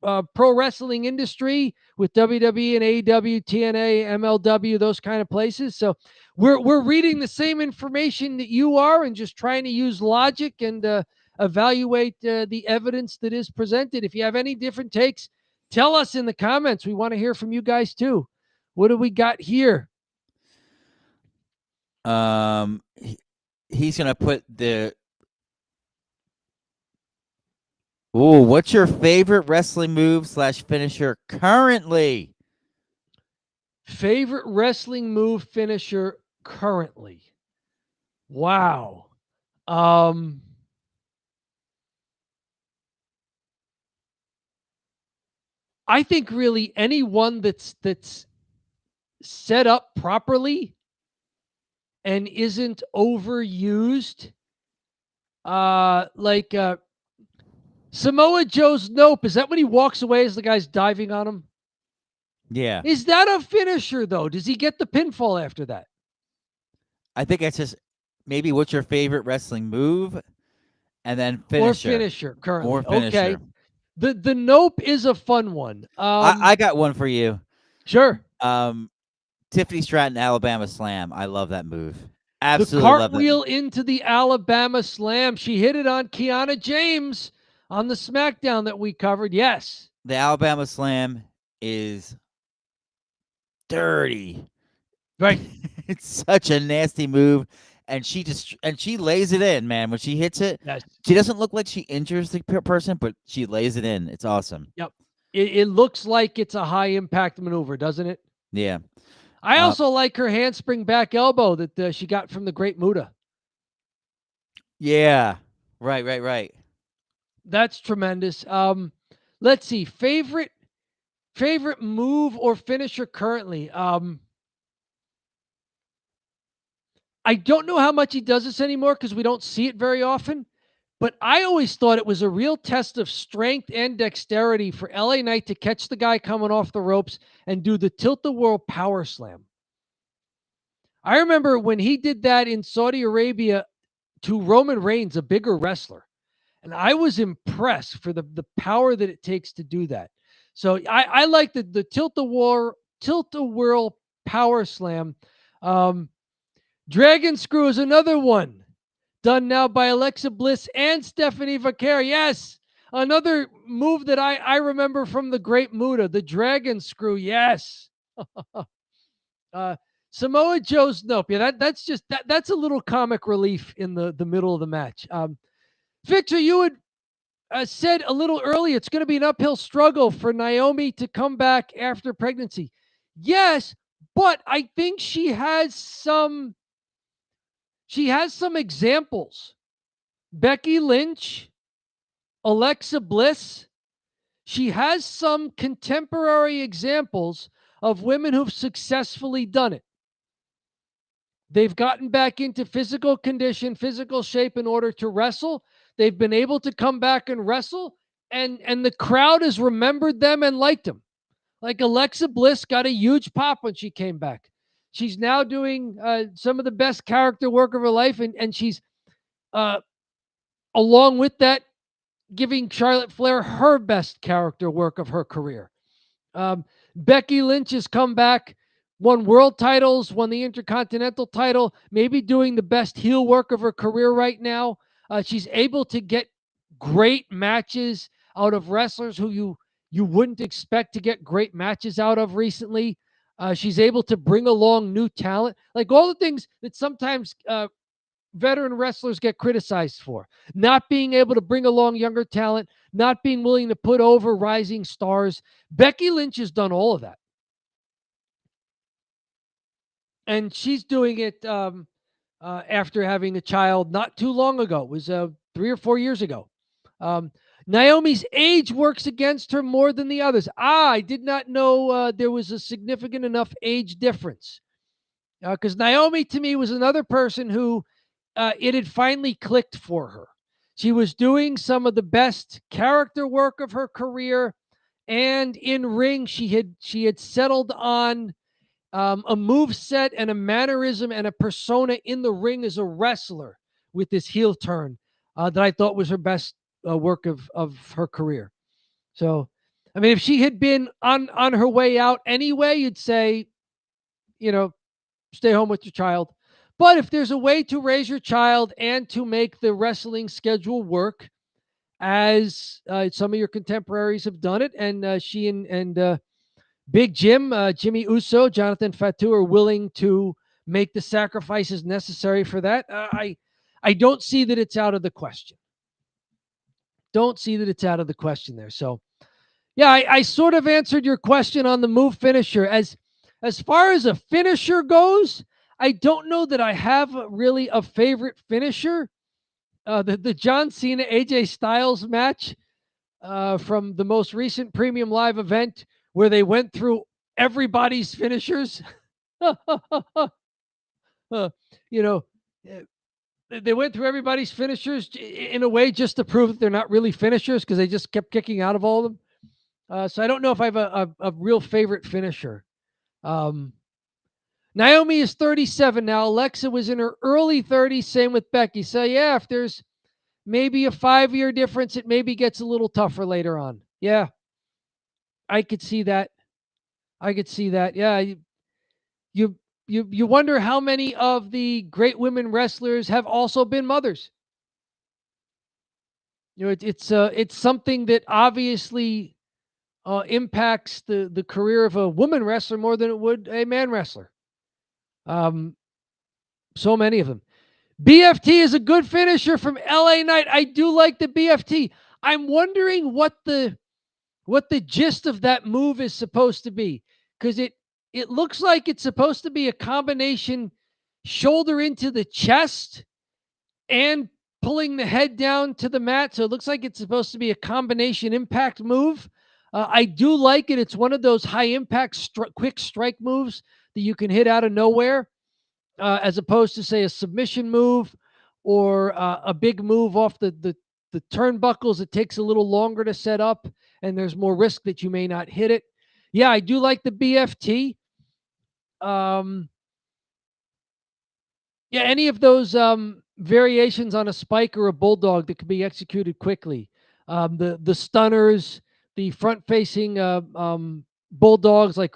pro wrestling industry with WWE and AEW, TNA, MLW, those kind of places. So we're reading the same information that you are and just trying to use logic and evaluate the evidence that is presented. If you have any different takes, tell us in the comments. We want to hear from you guys too. What do we got here? He's gonna put the. Ooh, what's your favorite wrestling move / finisher currently? Favorite wrestling move finisher currently? Wow. I think really anyone that's set up properly and isn't overused, like Samoa Joe's Nope. Is that when he walks away as the guy's diving on him? Yeah. Is that a finisher, though? Does he get the pinfall after that? I think it's just maybe what's your favorite wrestling move and then finisher. Or finisher, currently. Or finisher. Okay. The Nope is a fun one. I got one for you. Sure. Tiffany Stratton, Alabama Slam. I love that move. Absolutely the love cartwheel into the Alabama Slam. She hit it on Kiana James on the Smackdown that we covered. Yes. The Alabama Slam is dirty. Right. It's such a nasty move. And she lays it in, man. When she hits it, yes. She doesn't look like she injures the person, but she lays it in. It's awesome. Yep. It looks like it's a high impact maneuver, doesn't it? Yeah. I also like her handspring back elbow that she got from the Great Muta. Yeah. Right. That's tremendous. Let's see. Favorite move or finisher currently. I don't know how much he does this anymore because we don't see it very often. But I always thought it was a real test of strength and dexterity for LA Knight to catch the guy coming off the ropes and do the tilt-a-whirl power slam. I remember when he did that in Saudi Arabia to Roman Reigns, a bigger wrestler. And I was impressed for the power that it takes to do that. So I like the tilt-a-whirl power slam. Dragon Screw is another one done now by Alexa Bliss and Stephanie Vaquer. Yes, another move that I remember from the Great Muta, the Dragon Screw. Yes. Samoa Joe's nope. Yeah, that's a little comic relief in the middle of the match. Victor, you had said a little earlier it's going to be an uphill struggle for Naomi to come back after pregnancy. Yes, but I think she has some examples. Becky Lynch, Alexa Bliss. She has some contemporary examples of women who've successfully done it. They've gotten back into physical condition, physical shape in order to wrestle. They've been able to come back and wrestle, and the crowd has remembered them and liked them. Like Alexa Bliss got a huge pop when she came back. She's now doing some of the best character work of her life, and she's, along with that, giving Charlotte Flair her best character work of her career. Becky Lynch has come back, won world titles, won the Intercontinental title, maybe doing the best heel work of her career right now. She's able to get great matches out of wrestlers who you wouldn't expect to get great matches out of recently. She's able to bring along new talent, like all the things that sometimes veteran wrestlers get criticized for. Not being able to bring along younger talent, not being willing to put over rising stars. Becky Lynch has done all of that. And she's doing it after having a child not too long ago. It was 3 or 4 years ago. Naomi's age works against her more than the others. I did not know there was a significant enough age difference. Because Naomi, to me, was another person who it had finally clicked for her. She was doing some of the best character work of her career, and in ring, she had settled on a move set and a mannerism and a persona in the ring as a wrestler with this heel turn that I thought was her best work of her career. So, I mean, if she had been on her way out anyway, you'd say, stay home with your child. But if there's a way to raise your child and to make the wrestling schedule work, as some of your contemporaries have done it, and she and Big Jim, Jimmy Uso, Jonathan Fatu are willing to make the sacrifices necessary for that, I don't see that it's out of the question. Don't see that it's out of the question there. So, yeah, I sort of answered your question on the move finisher. As far as a finisher goes, I don't know that I have really a favorite finisher. The John Cena AJ Styles match from the most recent Premium Live event where they went through everybody's finishers. They went through everybody's finishers in a way just to prove that they're not really finishers because they just kept kicking out of all of them. So I don't know if I have a real favorite finisher. Naomi is 37 now. Alexa was in her early 30s, same with Becky. So, yeah, if there's maybe a 5-year difference, it maybe gets a little tougher later on. Yeah, I could see that. Yeah, you wonder how many of the great women wrestlers have also been mothers. It's something that obviously impacts the career of a woman wrestler more than it would a man wrestler. So many of them. BFT is a good finisher from LA Knight. I do like the BFT. I'm wondering what the gist of that move is supposed to be, because it looks like it's supposed to be a combination shoulder into the chest and pulling the head down to the mat. So it looks like it's supposed to be a combination impact move. I do like it. It's one of those high impact, quick strike moves that you can hit out of nowhere, as opposed to, say, a submission move or a big move off the turnbuckles. It takes a little longer to set up, and there's more risk that you may not hit it. Yeah, I do like the BFT. Yeah, any of those variations on a spike or a bulldog that can be executed quickly. The stunners, the front-facing bulldogs like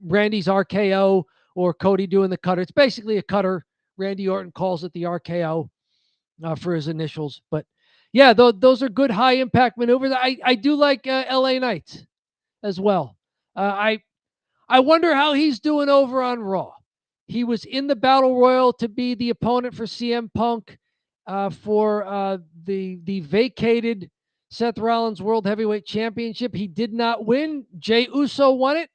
Randy's RKO or Cody doing the cutter. It's basically a cutter. Randy Orton calls it the RKO for his initials. But yeah, those are good high-impact maneuvers. I do like LA Knight as well. I wonder how he's doing over on Raw. He was in the Battle Royal to be the opponent for CM Punk for the vacated Seth Rollins World Heavyweight Championship. He did not win. Jey Uso won it.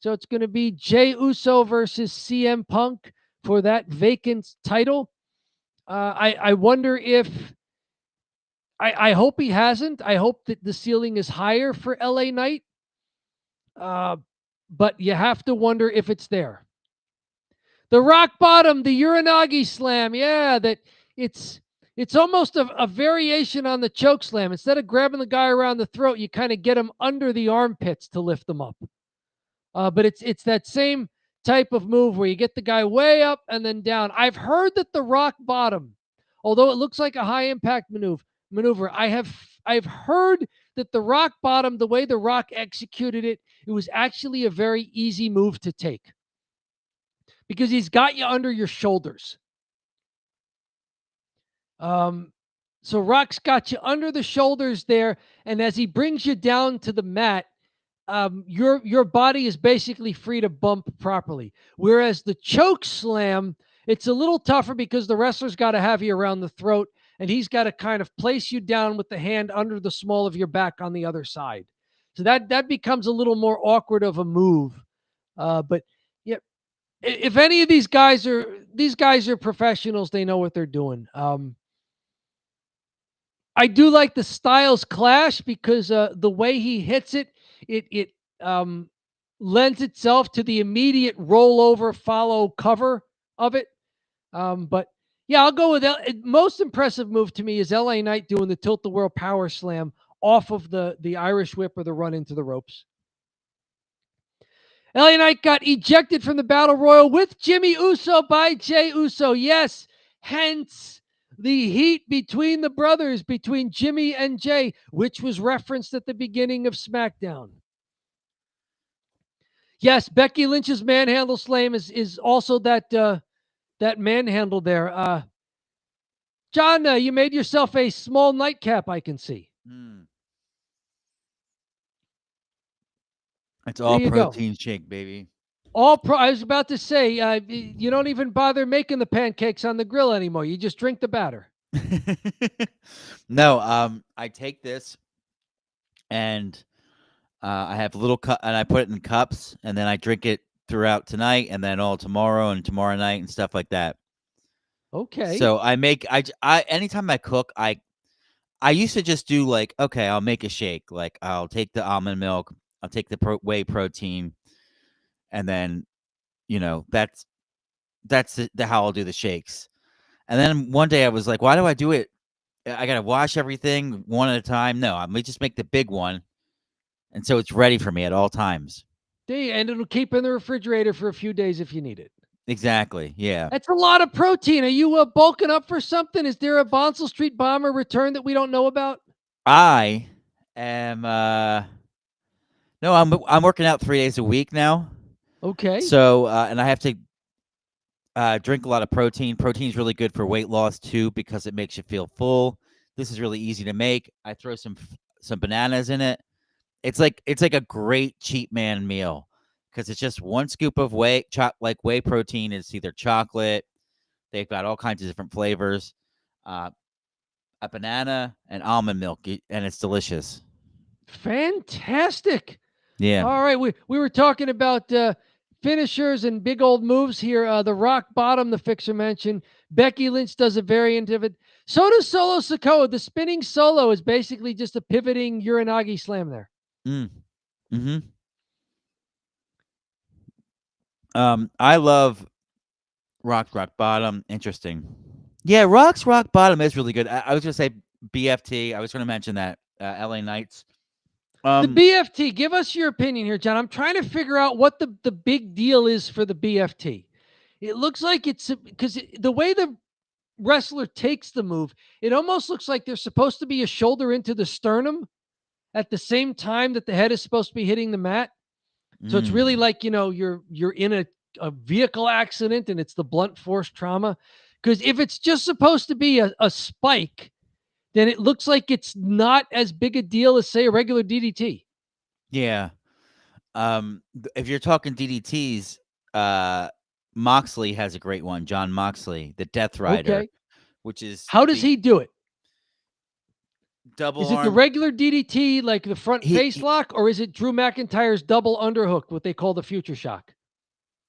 So it's going to be Jey Uso versus CM Punk for that vacant title. I wonder if... I hope he hasn't. I hope that the ceiling is higher for LA Knight. But you have to wonder if it's there. The rock bottom, the Uranagi slam. Yeah, that it's almost a variation on the choke slam. Instead of grabbing the guy around the throat, you kind of get him under the armpits to lift them up. But it's that same type of move where you get the guy way up and then down. I've heard that the rock bottom, although it looks like a high impact maneuver, I've heard that the rock bottom, the way the Rock executed it, it was actually a very easy move to take. Because he's got you under your shoulders. So Rock's got you under the shoulders there, and as he brings you down to the mat, your body is basically free to bump properly. Whereas the choke slam, it's a little tougher because the wrestler's got to have you around the throat, and he's got to kind of place you down with the hand under the small of your back on the other side. So that becomes a little more awkward of a move. But yeah. If any of these guys are professionals, they know what they're doing. I do like the styles clash because the way he hits it lends itself to the immediate rollover follow cover of it. But yeah, I'll go with most impressive move to me is LA Knight doing the Tilt the World Power Slam off of the Irish Whip or the run into the ropes. LA Knight got ejected from the Battle Royal with Jimmy Uso by Jey Uso. Yes, hence the heat between the brothers, between Jimmy and Jey, which was referenced at the beginning of SmackDown. Yes, Becky Lynch's manhandle slam is also that manhandle there. John, you made yourself a small nightcap, I can see. It's all protein shake, baby. I was about to say, you don't even bother making the pancakes on the grill anymore. You just drink the batter. No, I take this and I have a little cup and I put it in cups and then I drink it throughout tonight and then all tomorrow and tomorrow night and stuff like that. Okay. So I anytime I cook, I used to just do like, okay, I'll make a shake. Like I'll take the almond milk, I'll take the whey protein, and then, that's how I'll do the shakes. And then one day I was like, why do I do it? I got to wash everything one at a time. No, I may just make the big one. And so it's ready for me at all times. And it'll keep in the refrigerator for a few days if you need it. Exactly. Yeah. That's a lot of protein. Are you bulking up for something? Is there a Bonsall Street Bomber return that we don't know about? I am, no, I'm working out 3 days a week now. Okay. So, and I have to drink a lot of protein. Protein is really good for weight loss too because it makes you feel full. This is really easy to make. I throw some bananas in it. It's like a great cheap man meal because it's just one scoop of whey protein. It's either chocolate. They've got all kinds of different flavors. A banana and almond milk, and it's delicious. Fantastic. Yeah. All right. We were talking about finishers and big old moves here. The rock bottom, the fixer mentioned. Becky Lynch does a variant of it. So does Solo Sikoa. The spinning solo is basically just a pivoting Uranagi slam there. Mm-hmm. I love rock bottom. Interesting. Yeah, rock bottom is really good. I was gonna say BFT. I was gonna mention that LA Knights. The BFT, give us your opinion here, John. I'm trying to figure out what the big deal is for the BFT. It looks like it's because the way the wrestler takes the move, it almost looks like there's supposed to be a shoulder into the sternum at the same time that the head is supposed to be hitting the mat. So it's really like, you're in a vehicle accident and it's the blunt force trauma. Because if it's just supposed to be a spike, then it looks like it's not as big a deal as, say, a regular DDT. Yeah. If you're talking DDTs, Moxley has a great one. John Moxley, the Death Rider, Okay. which is How does he do it? double Is it arm. the regular DDT, like the front face lock, or is it Drew McIntyre's double underhook, what they call the future shock?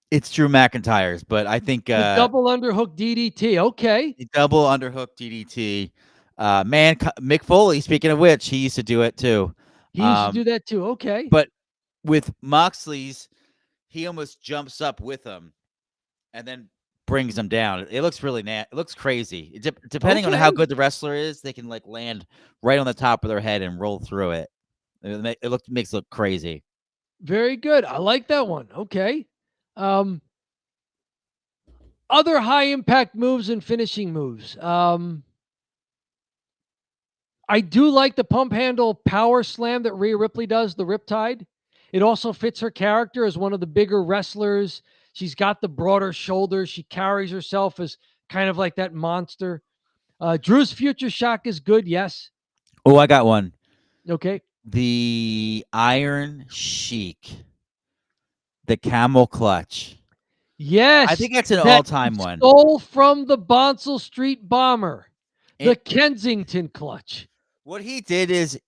It's Drew McIntyre's, but I think The double underhook DDT. Okay. the double underhook DDT. Mick Foley, speaking of which, he used to do it too. He used to do that too. Okay. But with Moxley's, he almost jumps up with him and then brings him down. It looks really it looks crazy. Depending on how good the wrestler is, they can like land right on the top of their head and roll through it. It makes it look crazy. Very good. I like that one. Okay. Other high impact moves and finishing moves. I do like the pump handle power slam that Rhea Ripley does, the Riptide. It also fits her character as one of the bigger wrestlers. She's got the broader shoulders. She carries herself as kind of like that monster. Drew's future shock is good, yes. Oh, I got one. Okay. The Iron Sheik. The camel clutch. Yes. I think that's an all-time one. Stole from the Bonsall Street Bomber. The Kensington clutch. What he did is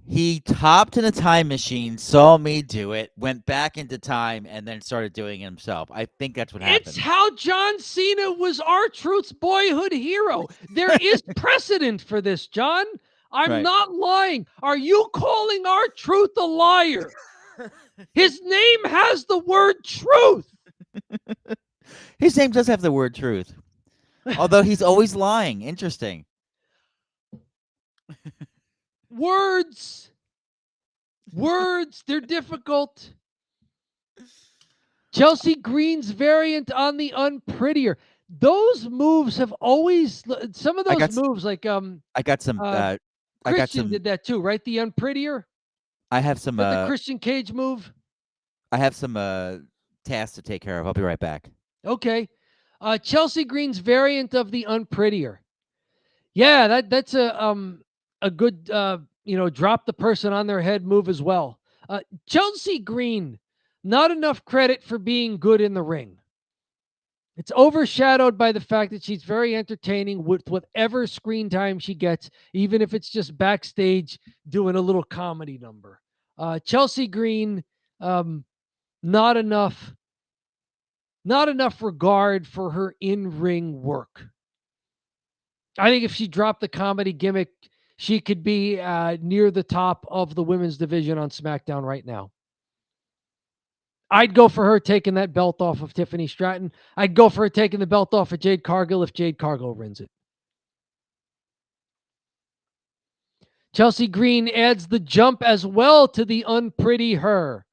he topped in a time machine, saw me do it, went back into time, and then started doing it himself. I think that's what happened. It's how John Cena was R-Truth's boyhood hero. There is precedent for this, John. I'm not lying. Are you calling R-Truth a liar? His name has the word truth. His name does have the word truth. Although he's always lying. Interesting. Words, they're difficult. Chelsea Green's variant on the Unprettier. Those moves have always, some of those moves, like I got some. Christian did that too, right? The Unprettier. I have some. The Christian Cage move. I have some tasks to take care of. I'll be right back. Okay. Chelsea Green's variant of the Unprettier. Yeah, that's a good drop the person on their head move as well. Chelsea Green, not enough credit for being good in the ring. It's overshadowed by the fact that she's very entertaining with whatever screen time she gets, even if it's just backstage doing a little comedy number. Chelsea Green, not enough regard for her in-ring work. I think if she dropped the comedy gimmick, she could be near the top of the women's division on SmackDown right now. I'd go for her taking that belt off of Tiffany Stratton. I'd go for her taking the belt off of Jade Cargill if Jade Cargill wins it. Chelsea Green adds the jump as well to the Unpretty Her.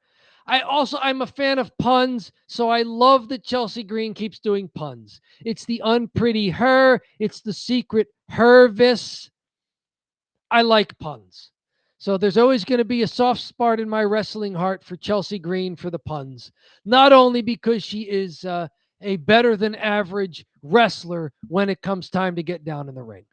I'm a fan of puns, so I love that Chelsea Green keeps doing puns. It's the Unpretty Her. It's the secret Hervis. I like puns. So there's always going to be a soft spot in my wrestling heart for Chelsea Green for the puns. Not only because she is a better than average wrestler when it comes time to get down in the ring.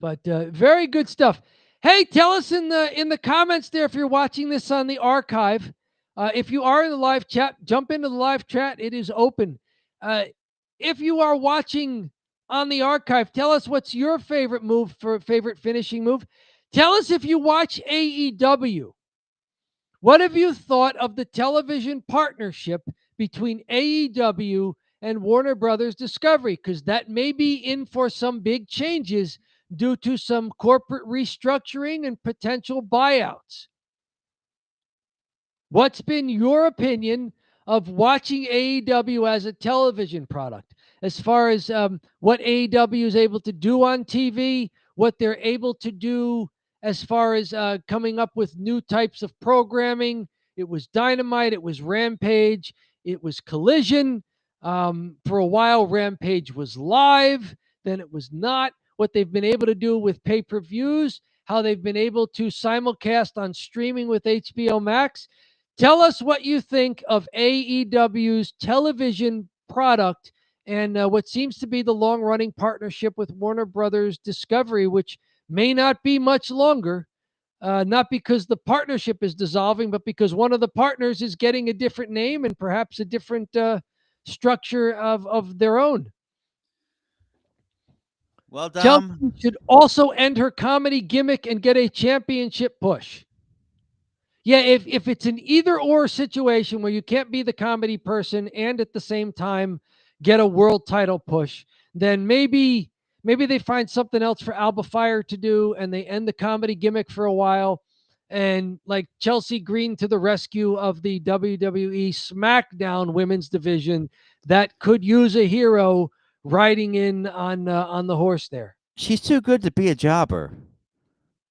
But very good stuff. Hey, tell us in the comments there if you're watching this on the archive. If you are in the live chat, jump into the live chat. It is open. If you are watching on the archive, tell us what's your favorite move for favorite finishing move. Tell us if you watch AEW. What have you thought of the television partnership between AEW and Warner Brothers Discovery? Because that may be in for some big changes due to some corporate restructuring and potential buyouts. What's been your opinion of watching AEW as a television product, as far as what AEW is able to do on TV, what they're able to do as far as coming up with new types of programming? It was Dynamite, it was Rampage, it was Collision. For a while, Rampage was live, then it was not. What they've been able to do with pay-per-views, how they've been able to simulcast on streaming with HBO Max. Tell us what you think of AEW's television product and what seems to be the long running partnership with Warner Brothers Discovery, which may not be much longer. Not because the partnership is dissolving, but because one of the partners is getting a different name and perhaps a different structure of their own. Well, Chelsea Dom, should also end her comedy gimmick and get a championship push. Yeah, if it's an either or situation where you can't be the comedy person and at the same time get a world title push, then maybe they find something else for Alba Fire to do and they end the comedy gimmick for a while. And like Chelsea Green to the rescue of the WWE Smackdown women's division that could use a hero riding in on the horse there. she's too good to be a jobber.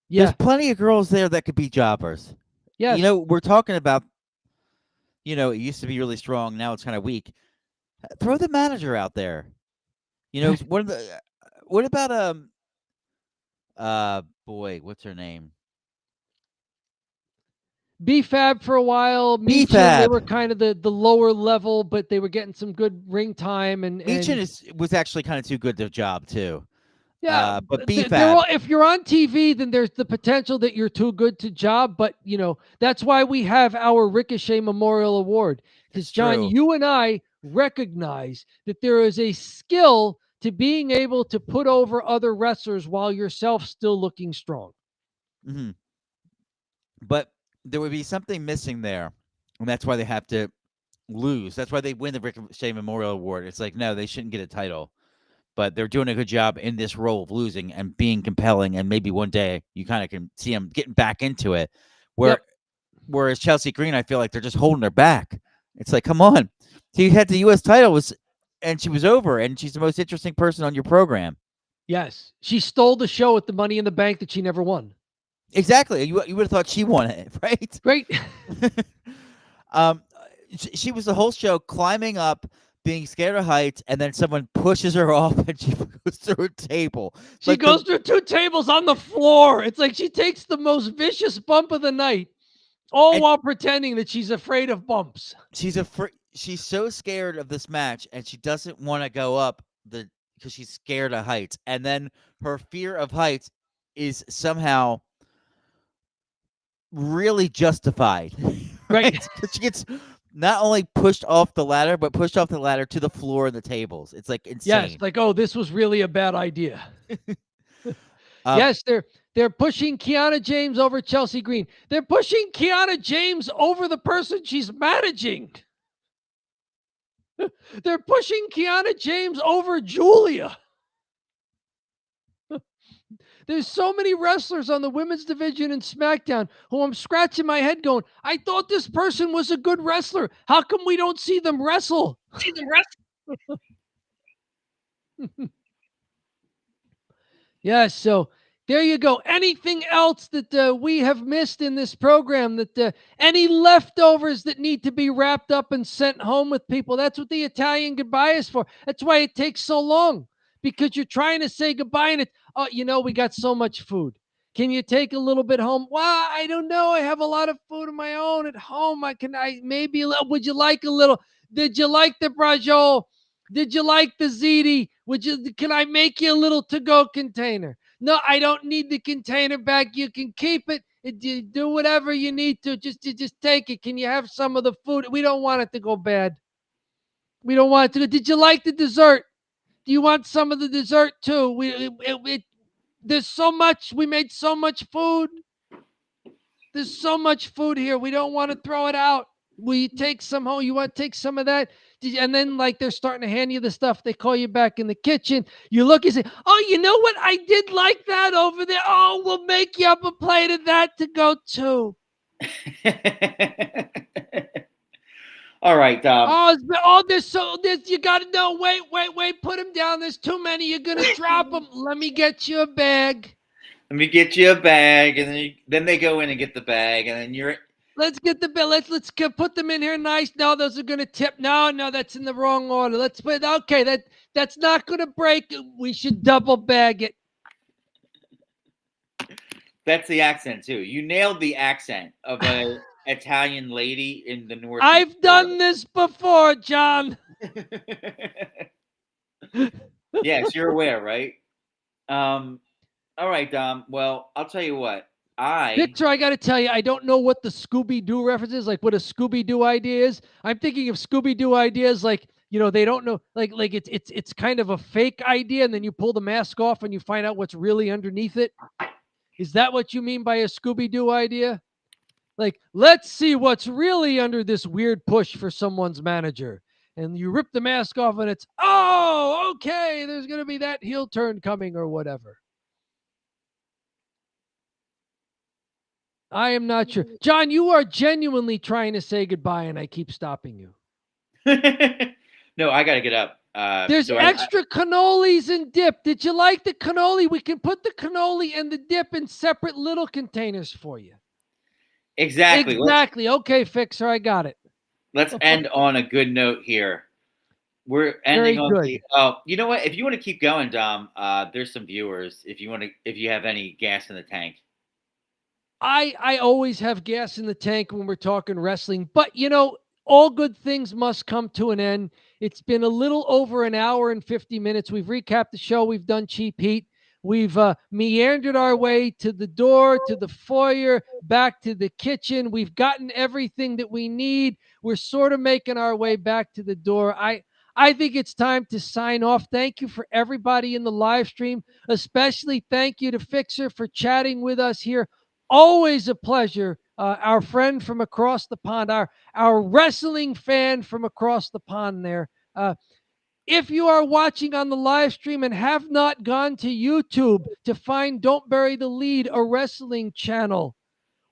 Yeah. There's plenty of girls there that could be jobbers. Yes. You know, we're talking about, it used to be really strong. Now it's kind of weak. Throw the manager out there. What about, boy, what's her name? B-Fab for a while, Meechin, they were B-Fab. kind of the lower level, but they were getting some good ring time. Meechin was actually kind of too good to job too. Yeah, but they're B-Fab. if you're on TV, then there's the potential that you're too good to job. But that's why we have our Ricochet Memorial Award, because John, true. you and I recognize that there is a skill to being able to put over other wrestlers while yourself still looking strong. Mm-hmm. But there would be something missing there, and that's why they have to lose. That's why they win the Ricochet Memorial Award. It's like, no, they shouldn't get a title, but they're doing a good job in this role of losing and being compelling, and maybe one day you kind of can see them getting back into it. Whereas Chelsea Green, I feel like they're just holding her back. It's like, come on. She had the U.S. title, and she was over, and she's the most interesting person on your program. Yes. She stole the show at the Money in the Bank that she never won. Exactly. You would have thought she won it, right? Great. She was the whole show climbing up, being scared of heights, and then someone pushes her off and she goes through a table. She goes through two tables on the floor. It's like she takes the most vicious bump of the night, all while pretending that she's afraid of bumps. She's so scared of this match, and she doesn't want to go up because she's scared of heights. And then her fear of heights is somehow really justified. Right. She gets not only pushed off the ladder, but pushed off the ladder to the floor and the tables. It's like insane. Yes, like, oh, this was really a bad idea. Yes, they're pushing Kiana James over Chelsea Green. They're pushing Kiana James over the person she's managing. They're pushing Kiana James over Julia. There's so many wrestlers on the women's division in SmackDown who I'm scratching my head going, I thought this person was a good wrestler. How come we don't see them wrestle? Yes, so there you go. Anything else that we have missed in this program, that any leftovers that need to be wrapped up and sent home with people? That's what the Italian goodbye is for. That's why it takes so long, because you're trying to say goodbye and we got so much food. Can you take a little bit home? Well, I don't know. I have a lot of food of my own at home. Would you like a little? Did you like the braciole? Did you like the ziti? Can I make you a little to-go container? No, I don't need the container back. You can keep it. Do whatever you need to. Just take it. Can you have some of the food? We don't want it to go bad. We don't want it to. Did you like the dessert? Do you want some of the dessert too? There's so much. We made so much food. There's so much food here. We don't want to throw it out. We take some home. You want to take some of that? And then, like, they're starting to hand you the stuff. They call you back in the kitchen. You look and say, oh, you know what? I did like that over there. Oh, we'll make you up a plate of that to go too. All right. There's you got to know. Wait. Put them down. There's too many. You're going to drop them. Let me get you a bag. Let me get you a bag. And then they go in and get the bag. And then you're... Let's get the bill. Let's put them in here nice. No, those are going to tip. No, that's in the wrong order. Let's put okay. That's not going to break. We should double bag it. That's the accent too. You nailed the accent of a Italian lady in the North. I've done this before, John. Yes, you're aware, right? All right, Dom. Well, I'll tell you what. Victor, I got to tell you, I don't know what the Scooby-Doo reference is, like what a Scooby-Doo idea is. I'm thinking of Scooby-Doo ideas like, they don't know, like it's kind of a fake idea, and then you pull the mask off and you find out what's really underneath it. Is that what you mean by a Scooby-Doo idea? Like, let's see what's really under this weird push for someone's manager. And you rip the mask off and it's, oh, okay, there's going to be that heel turn coming or whatever. I am not sure. John, you are genuinely trying to say goodbye, and I keep stopping you. No, I got to get up. There's extra cannolis and dip. Did you like the cannoli? We can put the cannoli and the dip in separate little containers for you. Exactly. Okay, Fixer, I got it. Let's end on a good note here. We're ending on the. Oh, you know what? If you want to keep going, Dom, there's some viewers. If you have any gas in the tank. I always have gas in the tank when we're talking wrestling, but all good things must come to an end. It's been a little over an hour and 50 minutes. We've recapped the show. We've done Cheap Heat. We've meandered our way to the door, to the foyer, back to the kitchen. We've gotten everything that we need. We're sort of making our way back to the door. I think it's time to sign off. Thank you for everybody in the live stream. Especially thank you to Fixer for chatting with us here. Always a pleasure. Our friend from across the pond, our wrestling fan from across the pond there. If you are watching on the live stream and have not gone to YouTube to find Don't Bury the Lead, a wrestling channel,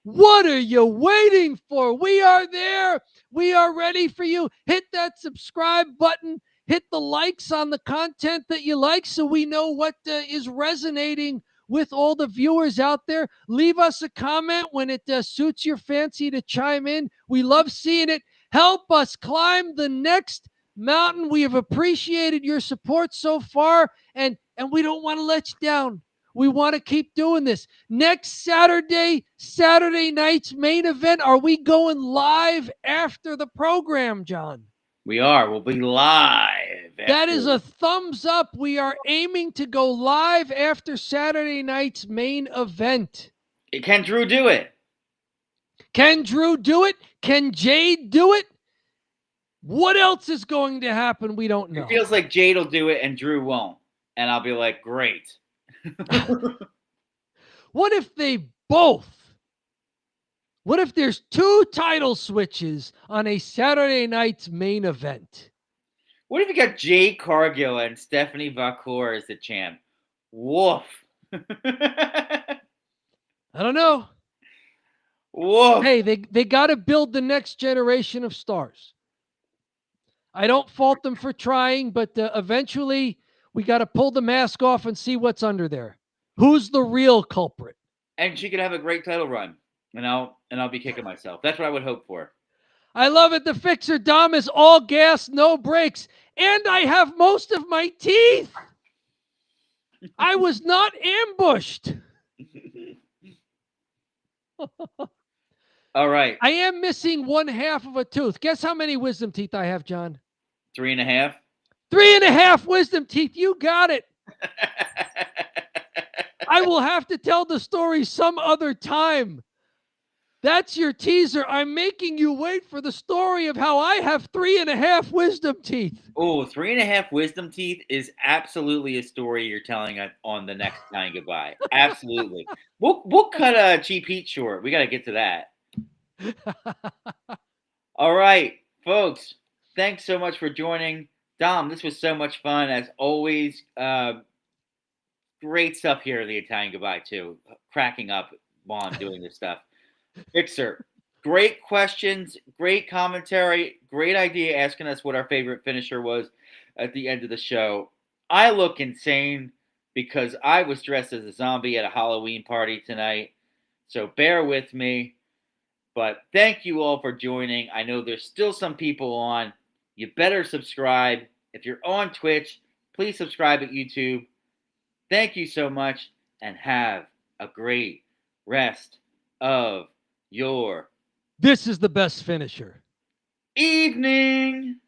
what are you waiting for? We are there. We are ready for you. Hit that subscribe button. Hit the likes on the content that you like so we know what is resonating with all the viewers out there. Leave us a comment when it suits your fancy to chime in. We love seeing it. Help us climb the next mountain. We have appreciated your support so far, and we don't want to let you down. We want to keep doing this. Next Saturday night's main event. Are we going live after the program, John? We are. We'll be live. That is a thumbs up. We are aiming to go live after Saturday night's main event. Can Drew do it? Can Drew do it? Can Jade do it? What else is going to happen? We don't know. It feels like Jade will do it and Drew won't. And I'll be like, great. What if they both? What if there's 2 title switches on a Saturday night's main event? What if you got Jade Cargill and Stephanie Vacour as the champ? Woof. I don't know. Woof. Hey, they got to build the next generation of stars. I don't fault them for trying, but eventually we got to pull the mask off and see what's under there. Who's the real culprit? And she could have a great title run. And I'll be kicking myself. That's what I would hope for. I love it. The Fixer Dom is all gas, no brakes. And I have most of my teeth. I was not ambushed. All right. I am missing 1/2 of a tooth. Guess how many wisdom teeth I have, John? 3.5. 3.5 wisdom teeth. You got it. I will have to tell the story some other time. That's your teaser. I'm making you wait for the story of how I have 3.5 wisdom teeth. Oh, 3.5 wisdom teeth is absolutely a story you're telling on the next Dying Goodbye. Absolutely. We'll cut Cheap Heat short. We got to get to that. All right, folks. Thanks so much for joining. Dom, this was so much fun as always. Great stuff here at the Italian Goodbye too. Cracking up while I'm doing this stuff. Fixer, great questions, great commentary, great idea asking us what our favorite finisher was at the end of the show. I look insane because I was dressed as a zombie at a Halloween party tonight. So bear with me. But thank you all for joining. I know there's still some people on. You better subscribe. If you're on Twitch, please subscribe at YouTube. Thank you so much and have a great rest of your This is the best finisher. evening.